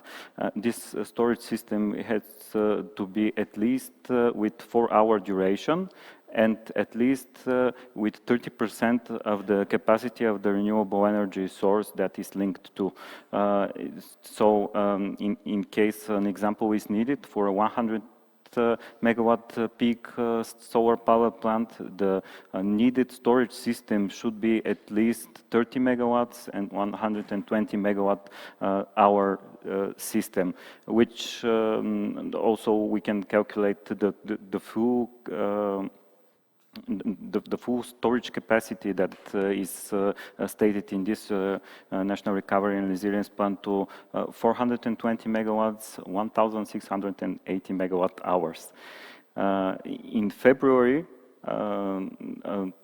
This storage system has to be at least with 4-hour duration and at least with 30% of the capacity of the renewable energy source that is linked to. In case an example is needed for a 100 megawatt peak solar power plant, the needed storage system should be at least 30 megawatts and 120 megawatt hour system, which also we can calculate the full storage capacity that is stated in this National Recovery and Resilience Plan to 420 megawatts, 1,680 megawatt hours. In February,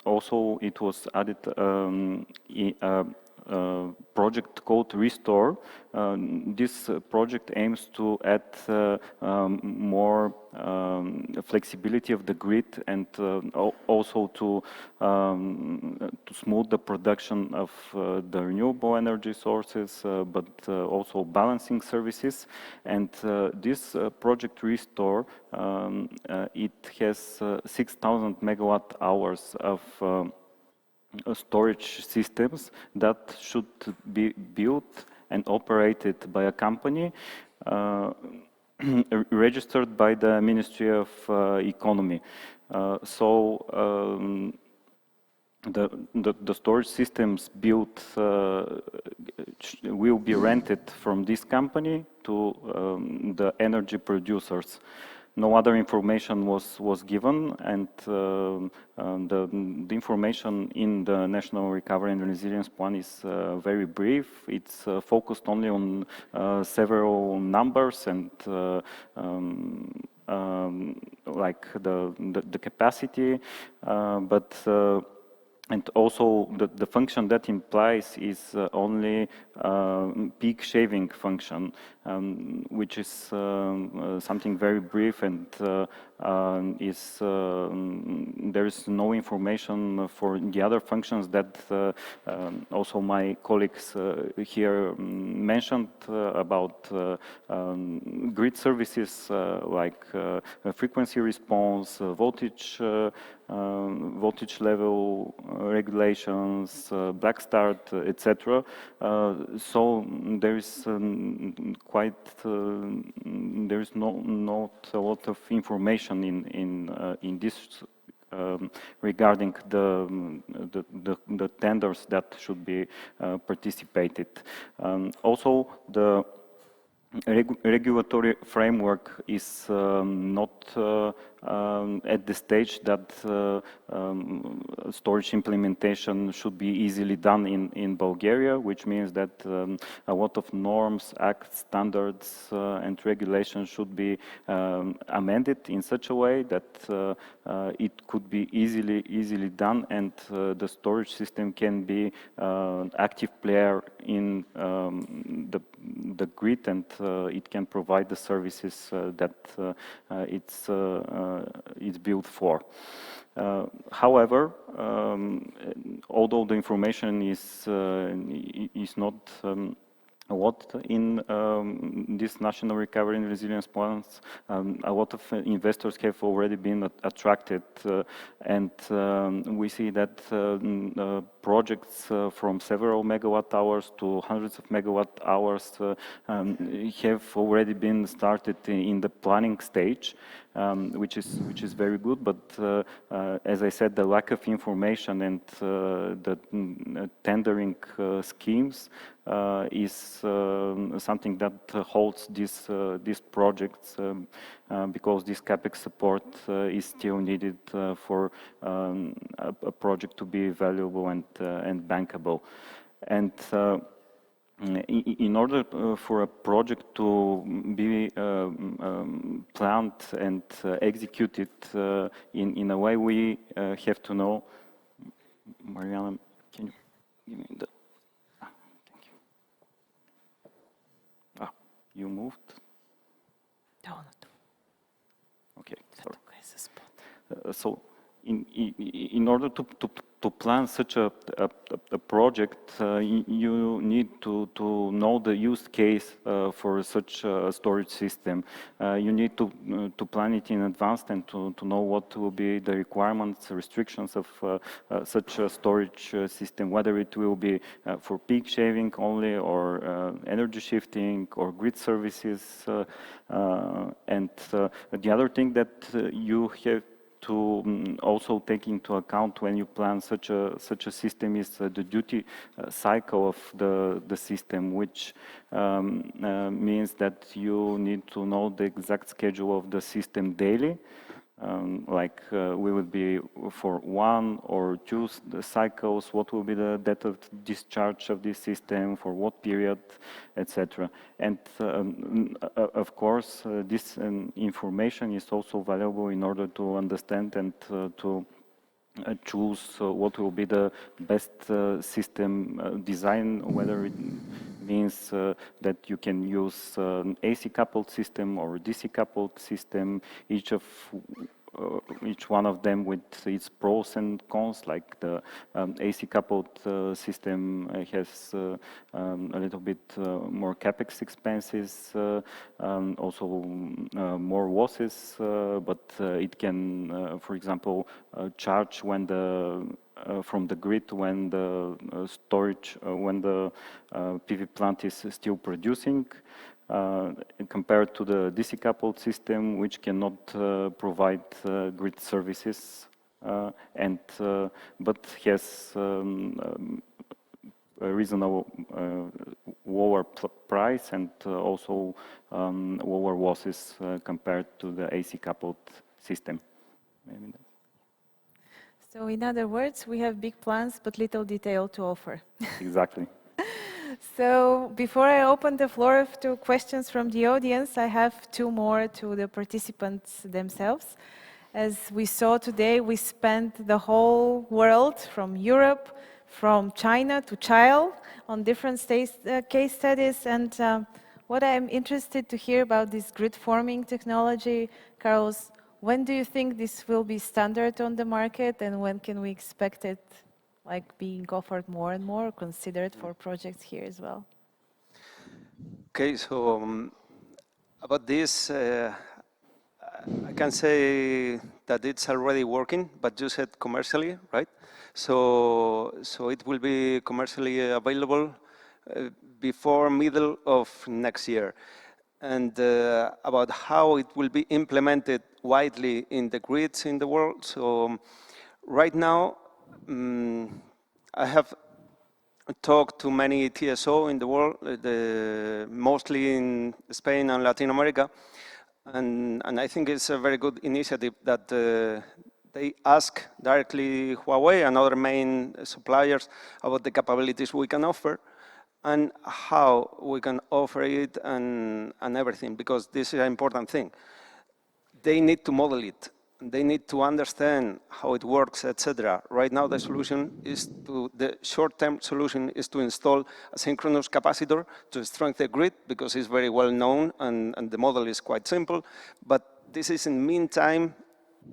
also it was added project called Restore. This project aims to add more flexibility of the grid and also to smooth the production of the renewable energy sources, but also balancing services. And this project Restore, it has 6,000 megawatt hours of storage systems that should be built and operated by a company registered by the Ministry of Economy. The storage systems built will be rented from this company to the energy producers. No other information was given, and the information in the National Recovery and Resilience Plan is very brief. It's focused only on several numbers and like the capacity, but and also the function that implies is only peak shaving function, which is something very brief and there is no information for the other functions that also my colleagues here mentioned about grid services like frequency response, voltage level regulations, black start, etc. So there is there is not a lot of information in this regarding the tenders that should be participated. Also, the regulatory framework is not at the stage that storage implementation should be easily done in Bulgaria, which means that a lot of norms, acts, standards and regulations should be amended in such a way that it could be easily done, and the storage system can be active player in the grid, and it can provide the services that it's built for. However, although the information is not a lot in these national recovery and resilience plans, a lot of investors have already been attracted, and we see that projects from several megawatt hours to hundreds of megawatt hours have already been started in the planning stage, which is very good. But as I said, the lack of information and the tendering schemes is something that holds these projects, because this CapEx support is still needed for a project to be valuable and bankable. And in order for a project to be planned and executed in a way, we have to know. Mariyna, can you give me the? Thank you. You moved? No. Okay, sorry. So, in order to plan such a project, you need to know the use case for such a storage system. You need to plan it in advance and to know what will be the requirements, restrictions of such a storage system, whether it will be for peak shaving only, or energy shifting, or grid services. And the other thing that you have to also take into account when you plan such a system is the duty cycle of the system, which means that you need to know the exact schedule of the system daily. Like we would be for 1 or 2 cycles, what will be the date of discharge of this system, for what period, etc. And of course, this information is also valuable in order to understand and to choose what will be the best system design, whether it means that you can use an AC coupled system or DC coupled system, each one of them with its pros and cons. Like the AC coupled system has a little bit more capex expenses, also more losses, but it can, for example, charge when from the grid when the storage, when the PV plant is still producing. Compared to the DC coupled system, which cannot provide grid services, but has a reasonable lower price and also lower losses compared to the AC coupled system. Maybe. So in other words, we have big plans but little detail to offer. Exactly. So before I open the floor to questions from the audience, I have 2 more to the participants themselves. As we saw today, we spent the whole world, from Europe, from China to Chile, on different case studies. And what I'm interested to hear about this grid forming technology, Carlos, when do you think this will be standard on the market, and when can we expect it like being offered more and more, considered for projects here as well? Okay, so about this, I can say that it's already working, but you said commercially, right? So it will be commercially available before middle of next year. And about how it will be implemented widely in the grids in the world. So right now, I have talked to many TSO in the world, mostly in Spain and Latin America. And I think it's a very good initiative that they ask directly Huawei and other main suppliers about the capabilities we can offer and how we can offer it and everything, because this is an important thing. They need to model it. They need to understand how it works, etc. Right now, the solution is the short-term solution is to install a synchronous capacitor to strengthen the grid, because it's very well known and the model is quite simple. But this is in meantime,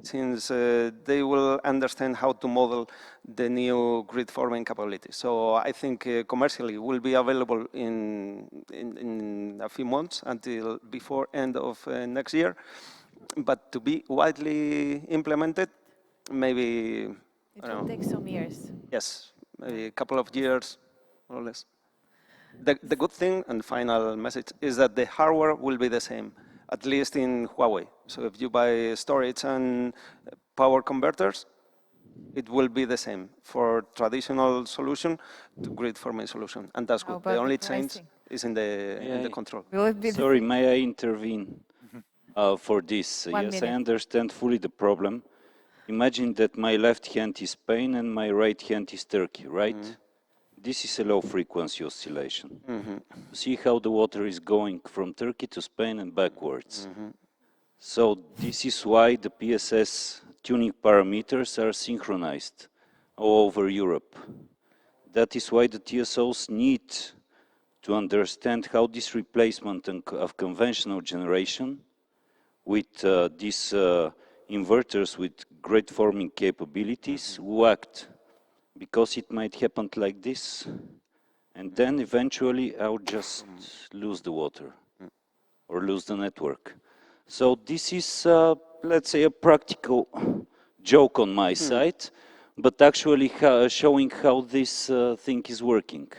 since they will understand how to model the new grid forming capability. So I think commercially will be available in a few months until before end of next year. But to be widely implemented, maybe it will take some years. Yes, maybe a couple of years, more or less. The good thing and final message is that the hardware will be the same, at least in Huawei. So if you buy storage and power converters, it will be the same for traditional solution to grid forming solution, and that's good. The only change is in the control. Sorry, may I intervene for this? Yes, I understand fully the problem. Imagine that my left hand is Spain and my right hand is Turkey, right? This is a low frequency oscillation. See how the water is going from Turkey to Spain and backwards. So this is why the PSS tuning parameters are synchronized all over Europe. That is why the TSOs need to understand how this replacement of conventional generation with these inverters with great forming capabilities will act, because it might happen like this, and then eventually I'll just lose the water or lose the network. So this is, let's say, a practical joke on my side, but actually showing how this thing is working.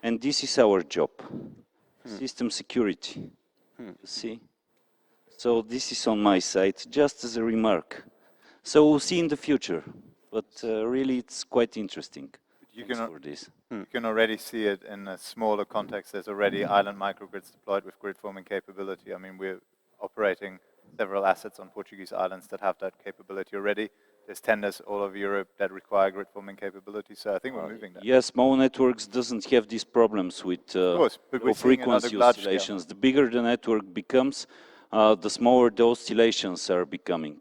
And this is our job, system security, you see? So this is on my side, just as a remark. So we'll see in the future, but really it's quite interesting. Thanks for this. You can already see it in a smaller context. There's already island microgrids deployed with grid forming capability. I mean, we're operating several assets on Portuguese islands that have that capability already. There's tenders all over Europe that require grid forming capability, so I think we're moving there. Yes, small networks doesn't have these problems with low frequency oscillations. The bigger the network becomes, the smaller the oscillations are becoming.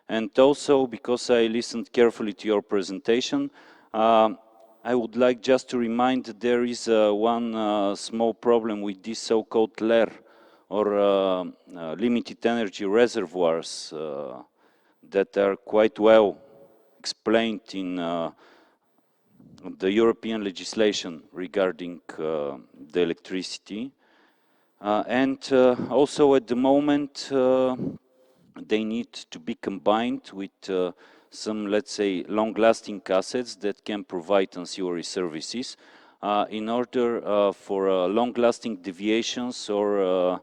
And also, because I listened carefully to your presentation, I would like just to remind that there is one small problem with these so-called LER, or limited energy reservoirs, that are quite well explained in the European legislation regarding the electricity. And also at the moment, they need to be combined with some, let's say, long-lasting assets that can provide ancillary services in order for long-lasting deviations or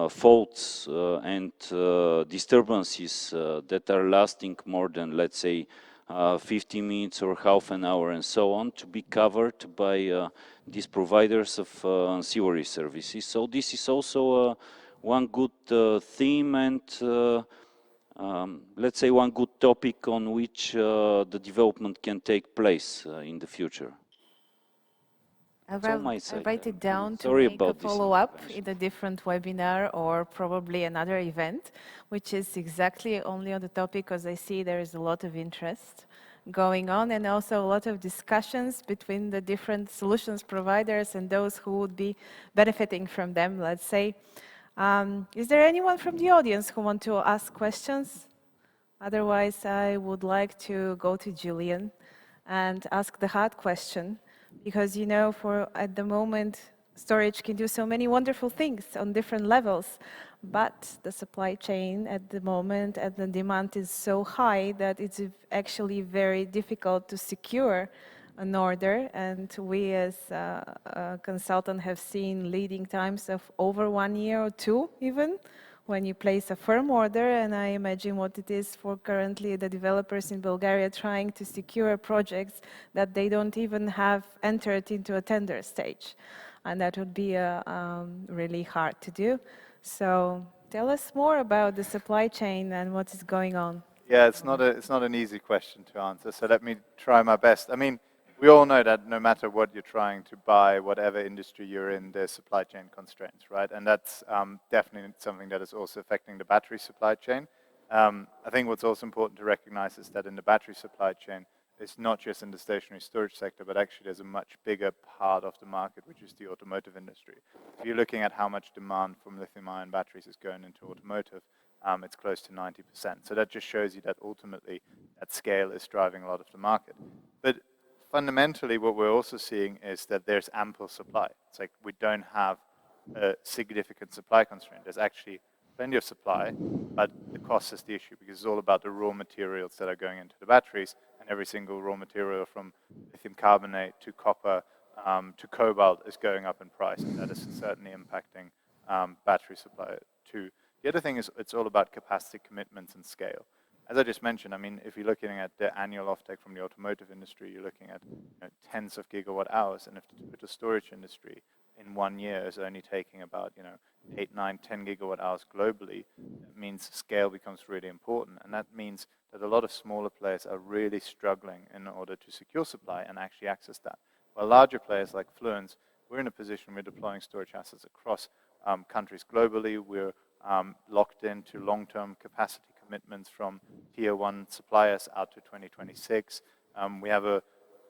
faults and disturbances that are lasting more than, let's say, 15 minutes or half an hour and so on, to be covered by these providers of ancillary services. So this is also one good theme and let's say one good topic on which the development can take place in the future. I'll write it down to make a follow-up in a different webinar or probably another event, which is exactly only on the topic, because I see there is a lot of interest going on and also a lot of discussions between the different solutions providers and those who would be benefiting from them, let's say. Is there anyone from the audience who want to ask questions? Otherwise, I would like to go to Julian and ask the hard question, because you know, for at the moment, storage can do so many wonderful things on different levels, but the supply chain at the moment and the demand is so high that it's actually very difficult to secure an order, and we as a consultant have seen leading times of over 1 year or 2 even when you place a firm order, and I imagine what it is for currently the developers in Bulgaria trying to secure projects that they don't even have entered into a tender stage, and that would be really hard to do. So tell us more about the supply chain and what is going on. Yeah, it's not an easy question to answer, so let me try my best. I mean, we all know that no matter what you're trying to buy, whatever industry you're in, there's supply chain constraints, right? And that's definitely something that is also affecting the battery supply chain. I think what's also important to recognize is that in the battery supply chain, it's not just in the stationary storage sector, but actually there's a much bigger part of the market, which is the automotive industry. If you're looking at how much demand from lithium-ion batteries is going into automotive, it's close to 90%. So that just shows you that ultimately that scale is driving a lot of the market. But fundamentally, what we're also seeing is that there's ample supply. It's like we don't have a significant supply constraint. There's actually plenty of supply, but the cost is the issue, because it's all about the raw materials that are going into the batteries, and every single raw material from lithium carbonate to copper to cobalt is going up in price, and that is certainly impacting battery supply too. The other thing is it's all about capacity commitments and scale. As I just mentioned, I mean, if you're looking at the annual offtake from the automotive industry, you're looking at tens of gigawatt hours, and if the storage industry in 1 year is only taking about 8, 9, 10 gigawatt hours globally, that means scale becomes really important, and that means that a lot of smaller players are really struggling in order to secure supply and actually access that. While larger players like Fluence, we're in a position we're deploying storage assets across countries globally. We're locked into long-term capacity commitments from tier 1 suppliers out to 2026. We have a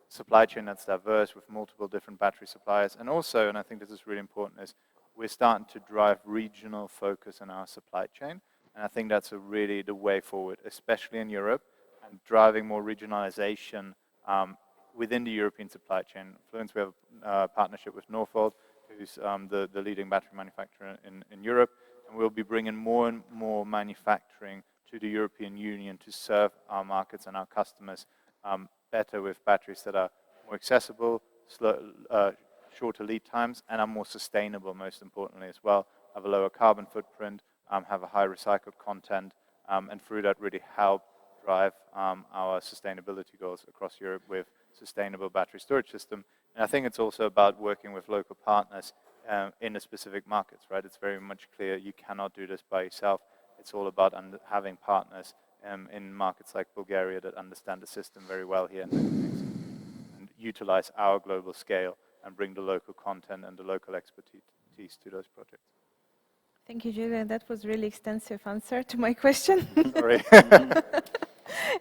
supply chain that's diverse with multiple different battery suppliers. And also, and I think this is really important, is we're starting to drive regional focus in our supply chain. And I think that's really the way forward, especially in Europe, and driving more regionalization within the European supply chain. Fluence, we have a partnership with Northvolt, who's the leading battery manufacturer in Europe. And we'll be bringing more and more manufacturing to the European Union to serve our markets and our customers better with batteries that are more accessible, shorter lead times, and are more sustainable, most importantly as well, have a lower carbon footprint, have a high recycled content, and through that really help drive our sustainability goals across Europe with sustainable battery storage system. And I think it's also about working with local partners in the specific markets, right? It's very much clear you cannot do this by yourself. It's all about having partners in markets like Bulgaria that understand the system very well here and utilize our global scale and bring the local content and the local expertise to those projects. Thank you, Julian. That was really extensive answer to my question. Sorry.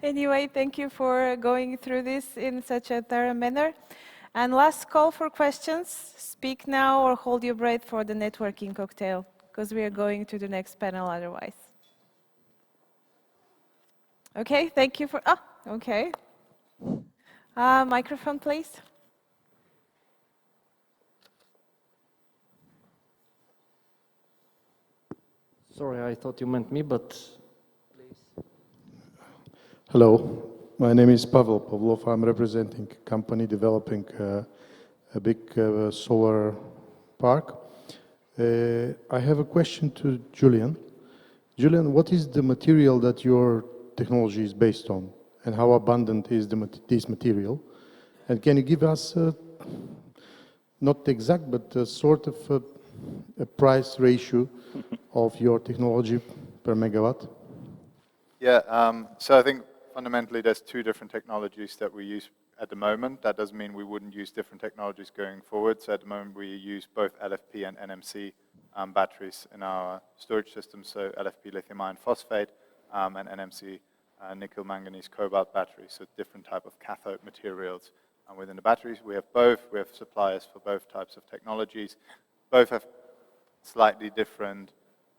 Anyway, thank you for going through this in such a thorough manner. And last call for questions. Speak now or hold your breath for the networking cocktail, because we are going to the next panel otherwise. Okay, thank you for, okay. Microphone, please. Sorry, I thought you meant me, but please. Hello, my name is Pavel Pavlov. I'm representing a company developing a big solar park. I have a question to Julian. Julian, what is the material that your technology is based on, and how abundant is this material? And can you give us, not exact, but a sort of a price ratio of your technology per megawatt? Yeah, so I think fundamentally there's 2 different technologies that we use at the moment. That doesn't mean we wouldn't use different technologies going forward. So at the moment we use both LFP and NMC batteries in our storage system. So LFP lithium iron phosphate and NMC nickel manganese cobalt batteries. So different type of cathode materials within the batteries. We have both. We have suppliers for both types of technologies. Both have slightly different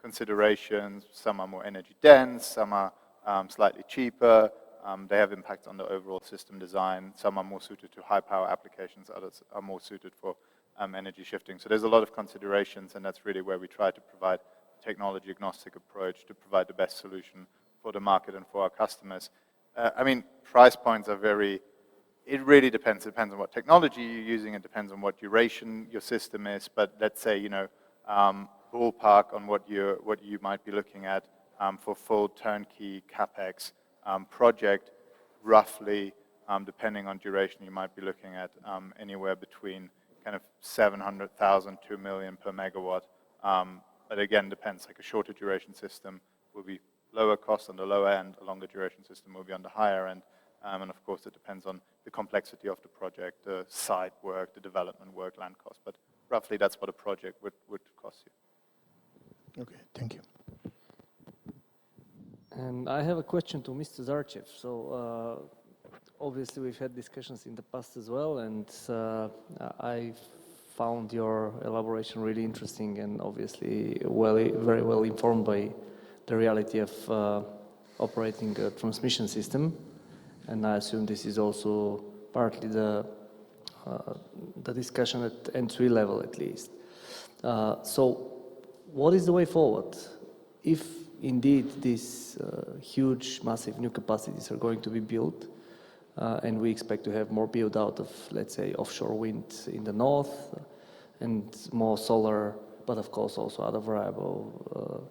considerations. Some are more energy dense, some are slightly cheaper. They have impact on the overall system design. Some are more suited to high power applications, others are more suited for energy shifting. So there's a lot of considerations, and that's really where we try to provide a technology agnostic approach to provide the best solution for the market and for our customers. I mean, price points are it really depends. It depends on what technology you're using. It depends on what duration your system is. But let's say, you know, ballpark on what you might be looking at for full turnkey CapEx project, roughly, depending on duration, you might be looking at anywhere between kind of 700,000 to 1 million per megawatt. But again, depends. Like a shorter duration system will be lower cost on the lower end. A longer duration system will be on the higher end. And of course, it depends on the complexity of the project, the site work, the development work, land cost. But roughly, that's what a project would cost you. Okay, thank you. And I have a question to Mr. Zarchev. So obviously we've had discussions in the past as well, and I found your elaboration really interesting and obviously very well informed by the reality of operating a transmission system. And I assume this is also partly the discussion at ENSTO-E level at least. So what is the way forward? If indeed these huge, massive new capacities are going to be built, and we expect to have more build out of, let's say, offshore wind in the north and more solar, but of course also other variable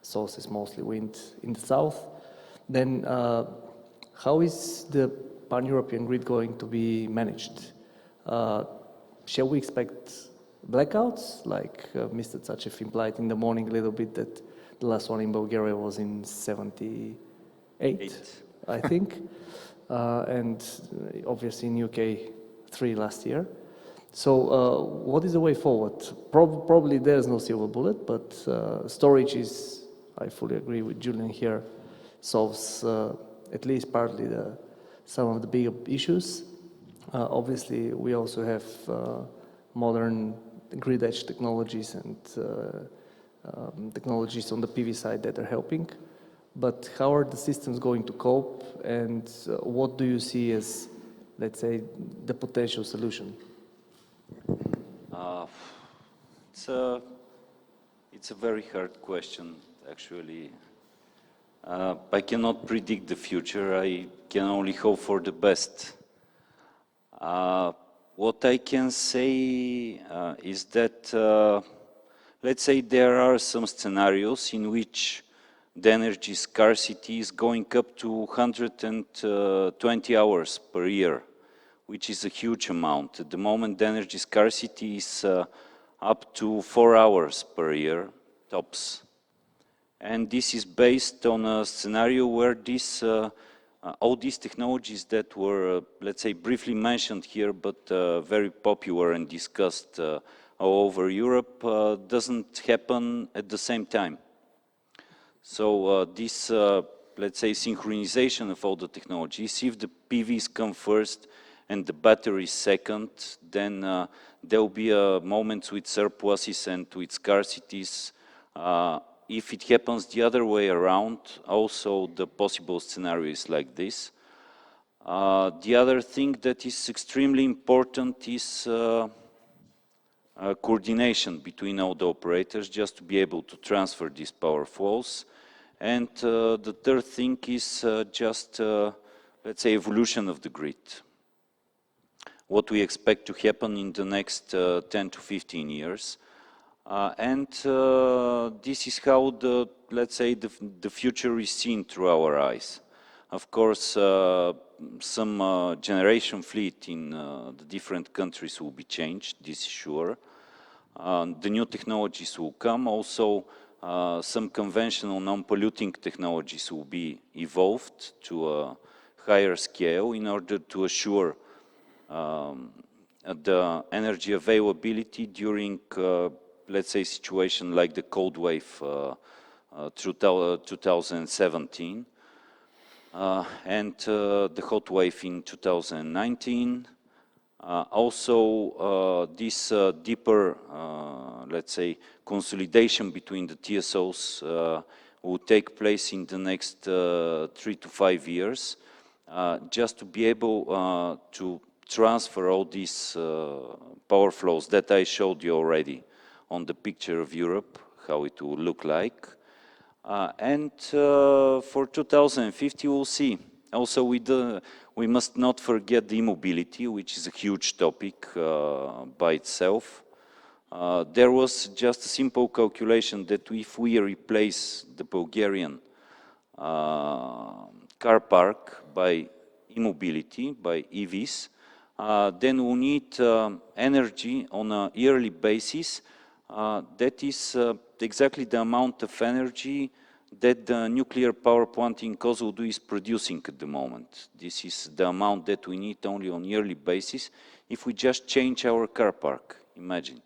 sources, mostly wind in the south, then how is the pan-European grid going to be managed? Shall we expect blackouts, like Mr. Zarchev implied in the morning a little bit that the last one in Bulgaria was in 78, I think, and obviously in UK 3 last year. So what is the way forward? Probably there's no silver bullet, but storage is, I fully agree with Julian here, solves at least partly some of the bigger issues. Obviously, we also have modern grid edge technologies and technologies on the PV side that are helping. But how are the systems going to cope, and what do you see as, let's say, the potential solution? It's a very hard question, actually. I cannot predict the future. I can only hope for the best. What I can say is that, let's say there are some scenarios in which the energy scarcity is going up to 120 hours per year, which is a huge amount. At the moment, the energy scarcity is up to 4 hours per year, tops. And this is based on a scenario where all these technologies that were, let's say, briefly mentioned here, but very popular and discussed all over Europe, doesn't happen at the same time. So this, let's say, synchronization of all the technologies, if the PVs come first and the batteries second, then there will be moments with surpluses and with scarcities. If it happens the other way around, also the possible scenario is like this. The other thing that is extremely important is coordination between all the operators, just to be able to transfer these power flows. And the third thing is just, let's say, evolution of the grid. What we expect to happen in the next 10 to 15 years. And this is how let's say, the future is seen through our eyes. Of course, some generation fleet in the different countries will be changed, this is sure. The new technologies will come. Also, some conventional non-polluting technologies will be evolved to a higher scale in order to assure the energy availability during let's say, situation like the cold wave through 2017 and the hot wave in 2019. Also, this deeper, let's say, consolidation between the TSOs will take place in the next 3 to 5 years, just to be able to transfer all these power flows that I showed you already on the picture of Europe, how it will look like. And for 2050, we'll see. Also, we must not forget the e-mobility, which is a huge topic by itself. There was just a simple calculation that if we replace the Bulgarian car park by e-mobility, by EVs, then we'll need energy on a yearly basis. That is exactly the amount of energy that the nuclear power plant in Kozloduy is producing at the moment. This is the amount that we need only on yearly basis if we just change our car park, imagine.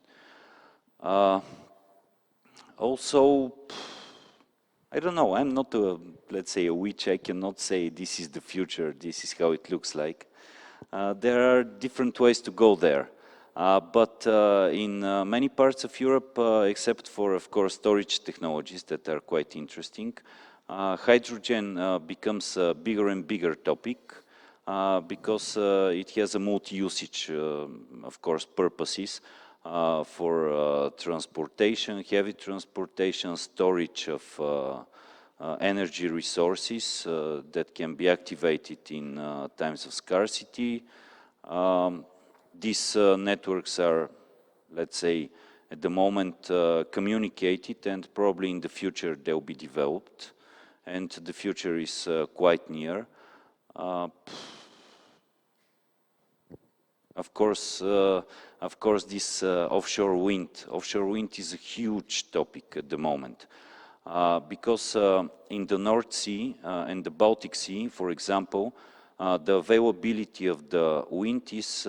Also, I don't know, I'm not let's say a witch, I cannot say this is the future, this is how it looks like. There are different ways to go there. But in many parts of Europe, except for, of course, storage technologies that are quite interesting, hydrogen becomes a bigger and bigger topic because it has a multi-usage, of course, purposes for transportation, heavy transportation, storage of energy resources that can be activated in times of scarcity. These networks are, let's say, at the moment communicated, and probably in the future they'll be developed, and the future is quite near. Of course, this offshore wind. Offshore wind is a huge topic at the moment because in the North Sea and the Baltic Sea, for example, the availability of the wind is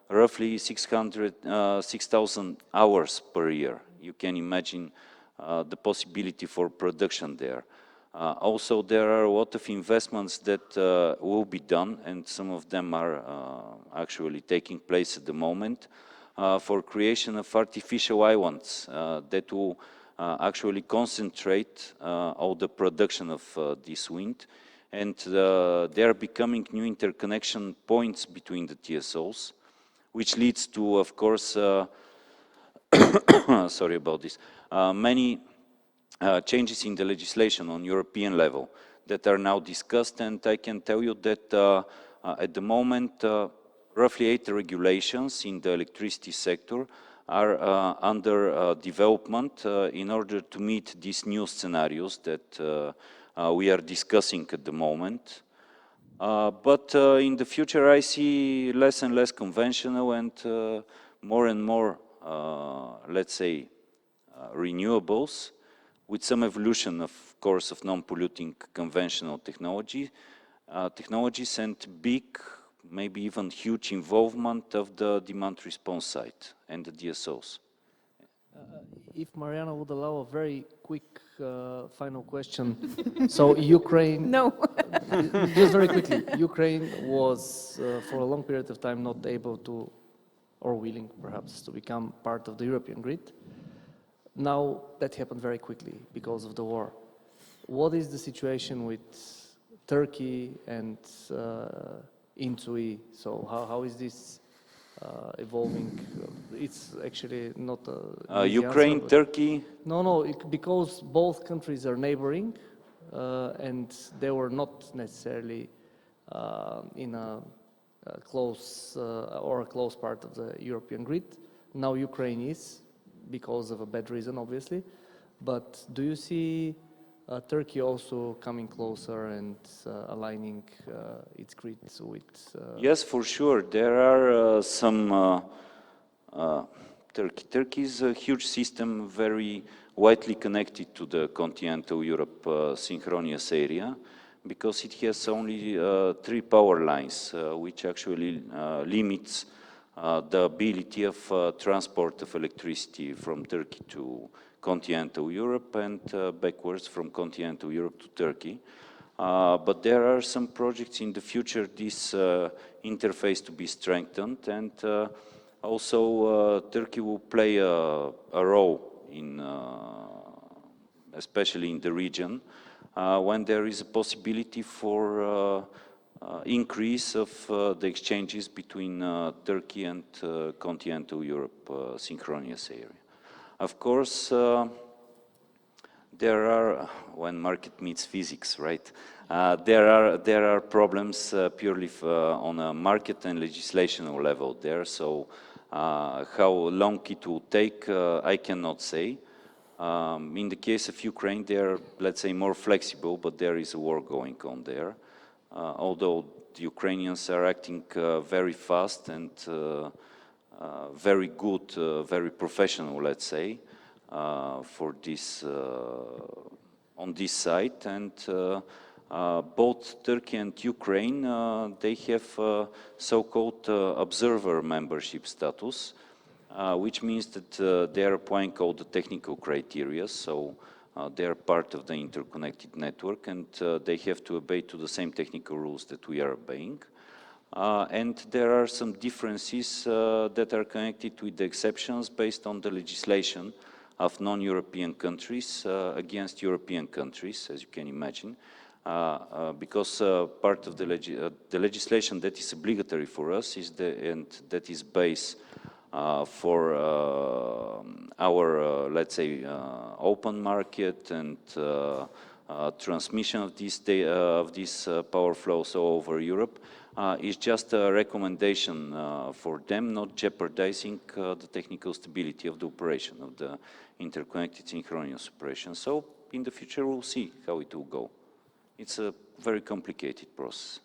roughly 6,000 hours per year. You can imagine the possibility for production there. Also, there are a lot of investments that will be done, and some of them are actually taking place at the moment, for creation of artificial islands that will actually concentrate all the production of this wind. And they are becoming new interconnection points between the TSOs, which leads to, of course, sorry about this, many changes in the legislation on European level that are now discussed. And I can tell you that at the moment, roughly 8 regulations in the electricity sector are under development in order to meet these new scenarios that we are discussing at the moment. But in the future, I see less and less conventional and more, let's say, renewables, with some evolution, of course, of non-polluting conventional technologies, and big, maybe even huge involvement of the demand response side and the DSOs. If Mariyna would allow a very quick final question. So Ukraine... No. Just very quickly. Ukraine was, for a long period of time, not able to, or willing perhaps, to become part of the European grid. Now that happened very quickly because of the war. What is the situation with Turkey and ENSTO-E? So how is this evolving? It's actually not a Ukraine, answer, Turkey? No, because both countries are neighboring and they were not necessarily in a close or a close part of the European grid. Now Ukraine is, because of a bad reason, obviously. But do you see Turkey also coming closer and aligning its grids with... Yes, for sure. There are some... Turkey is a huge system, very widely connected to the continental Europe synchronous area, because it has only 3 power lines, which actually limits the ability of transport of electricity from Turkey to continental Europe and backwards from continental Europe to Turkey. But there are some projects in the future, this interface to be strengthened, and also Turkey will play a role in, especially in the region, when there is a possibility for increase of the exchanges between Turkey and continental Europe synchronous area. Of course, there are, when market meets physics, right? There are problems purely on a market and legislational level there. So how long it will take, I cannot say. In the case of Ukraine, they're, let's say, more flexible, but there is a war going on there. Although the Ukrainians are acting very fast and very good, very professional, let's say, for this on this side, and both Turkey and Ukraine they have so-called observer membership status, which means that they are applying all the technical criteria. So they are part of the interconnected network, and they have to obey to the same technical rules that we are obeying. And there are some differences that are connected with the exceptions based on the legislation of non-European countries against European countries, as you can imagine, because part of the legislation that is obligatory for us is and that is based for our, let's say, open market and transmission of these power flows all over Europe, is just a recommendation for them, not jeopardizing the technical stability of the operation of the interconnected synchronous operation. So in the future we'll see how it will go. It's a very complicated process.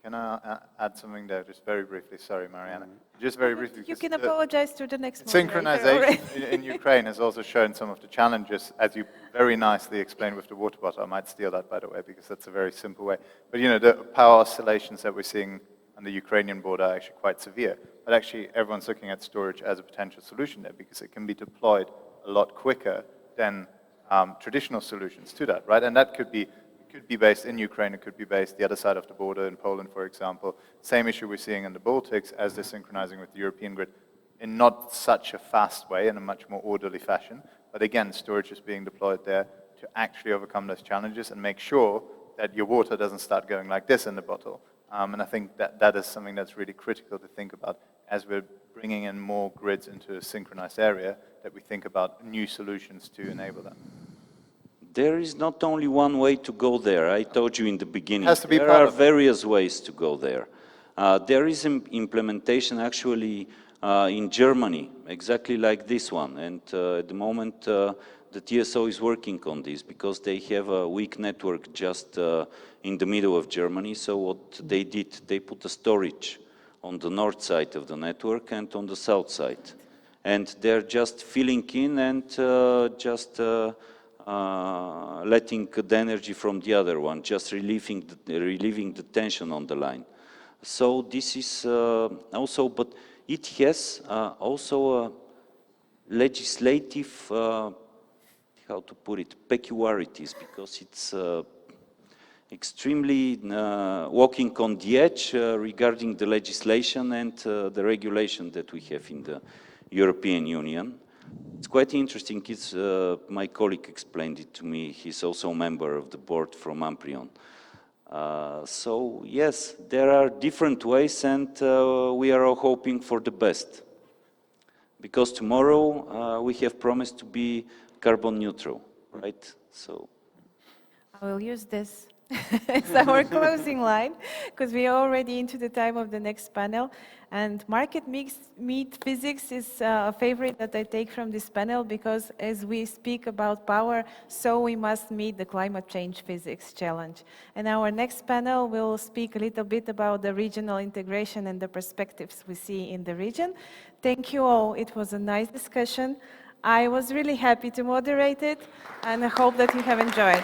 Can I add something there, just very briefly? Sorry, Mariyna. Just very briefly. You can apologize to the next moderator. Synchronization in Ukraine has also shown some of the challenges, as you very nicely explained with the water bottle. I might steal that, by the way, because that's a very simple way. But you know, the power oscillations that we're seeing on the Ukrainian border are actually quite severe. But actually, everyone's looking at storage as a potential solution there, because it can be deployed a lot quicker than traditional solutions to that, right? And that could be based in Ukraine, it could be based the other side of the border in Poland, for example. Same issue we're seeing in the Baltics as they're synchronizing with the European grid in not such a fast way, in a much more orderly fashion. But again, storage is being deployed there to actually overcome those challenges and make sure that your water doesn't start going like this in the bottle. And I think that is something that's really critical to think about as we're bringing in more grids into a synchronized area, that we think about new solutions to enable that. There is not only one way to go there. I told you in the beginning. There are various ways to go there. There is an implementation actually in Germany, exactly like this one. And at the moment, the TSO is working on this because they have a weak network just in the middle of Germany. So what they did, they put a storage on the north side of the network and on the south side. And they're just filling in and just letting the energy from the other one, just relieving the tension on the line. So this is also, but it has also a legislative, how to put it, peculiarities, because it's extremely walking on the edge regarding the legislation and the regulation that we have in the European Union. It's quite interesting. It's, my colleague explained it to me. He's also a member of the board from Amprion. So yes, there are different ways, and we are all hoping for the best. Because tomorrow we have promised to be carbon neutral, right? So I will use this as our closing line, because we are already into the time of the next panel. And market meet physics is a favorite that I take from this panel, because as we speak about power, so we must meet the climate change physics challenge. And our next panel will speak a little bit about the regional integration and the perspectives we see in the region. Thank you all. It was a nice discussion. I was really happy to moderate it, and I hope that you have enjoyed.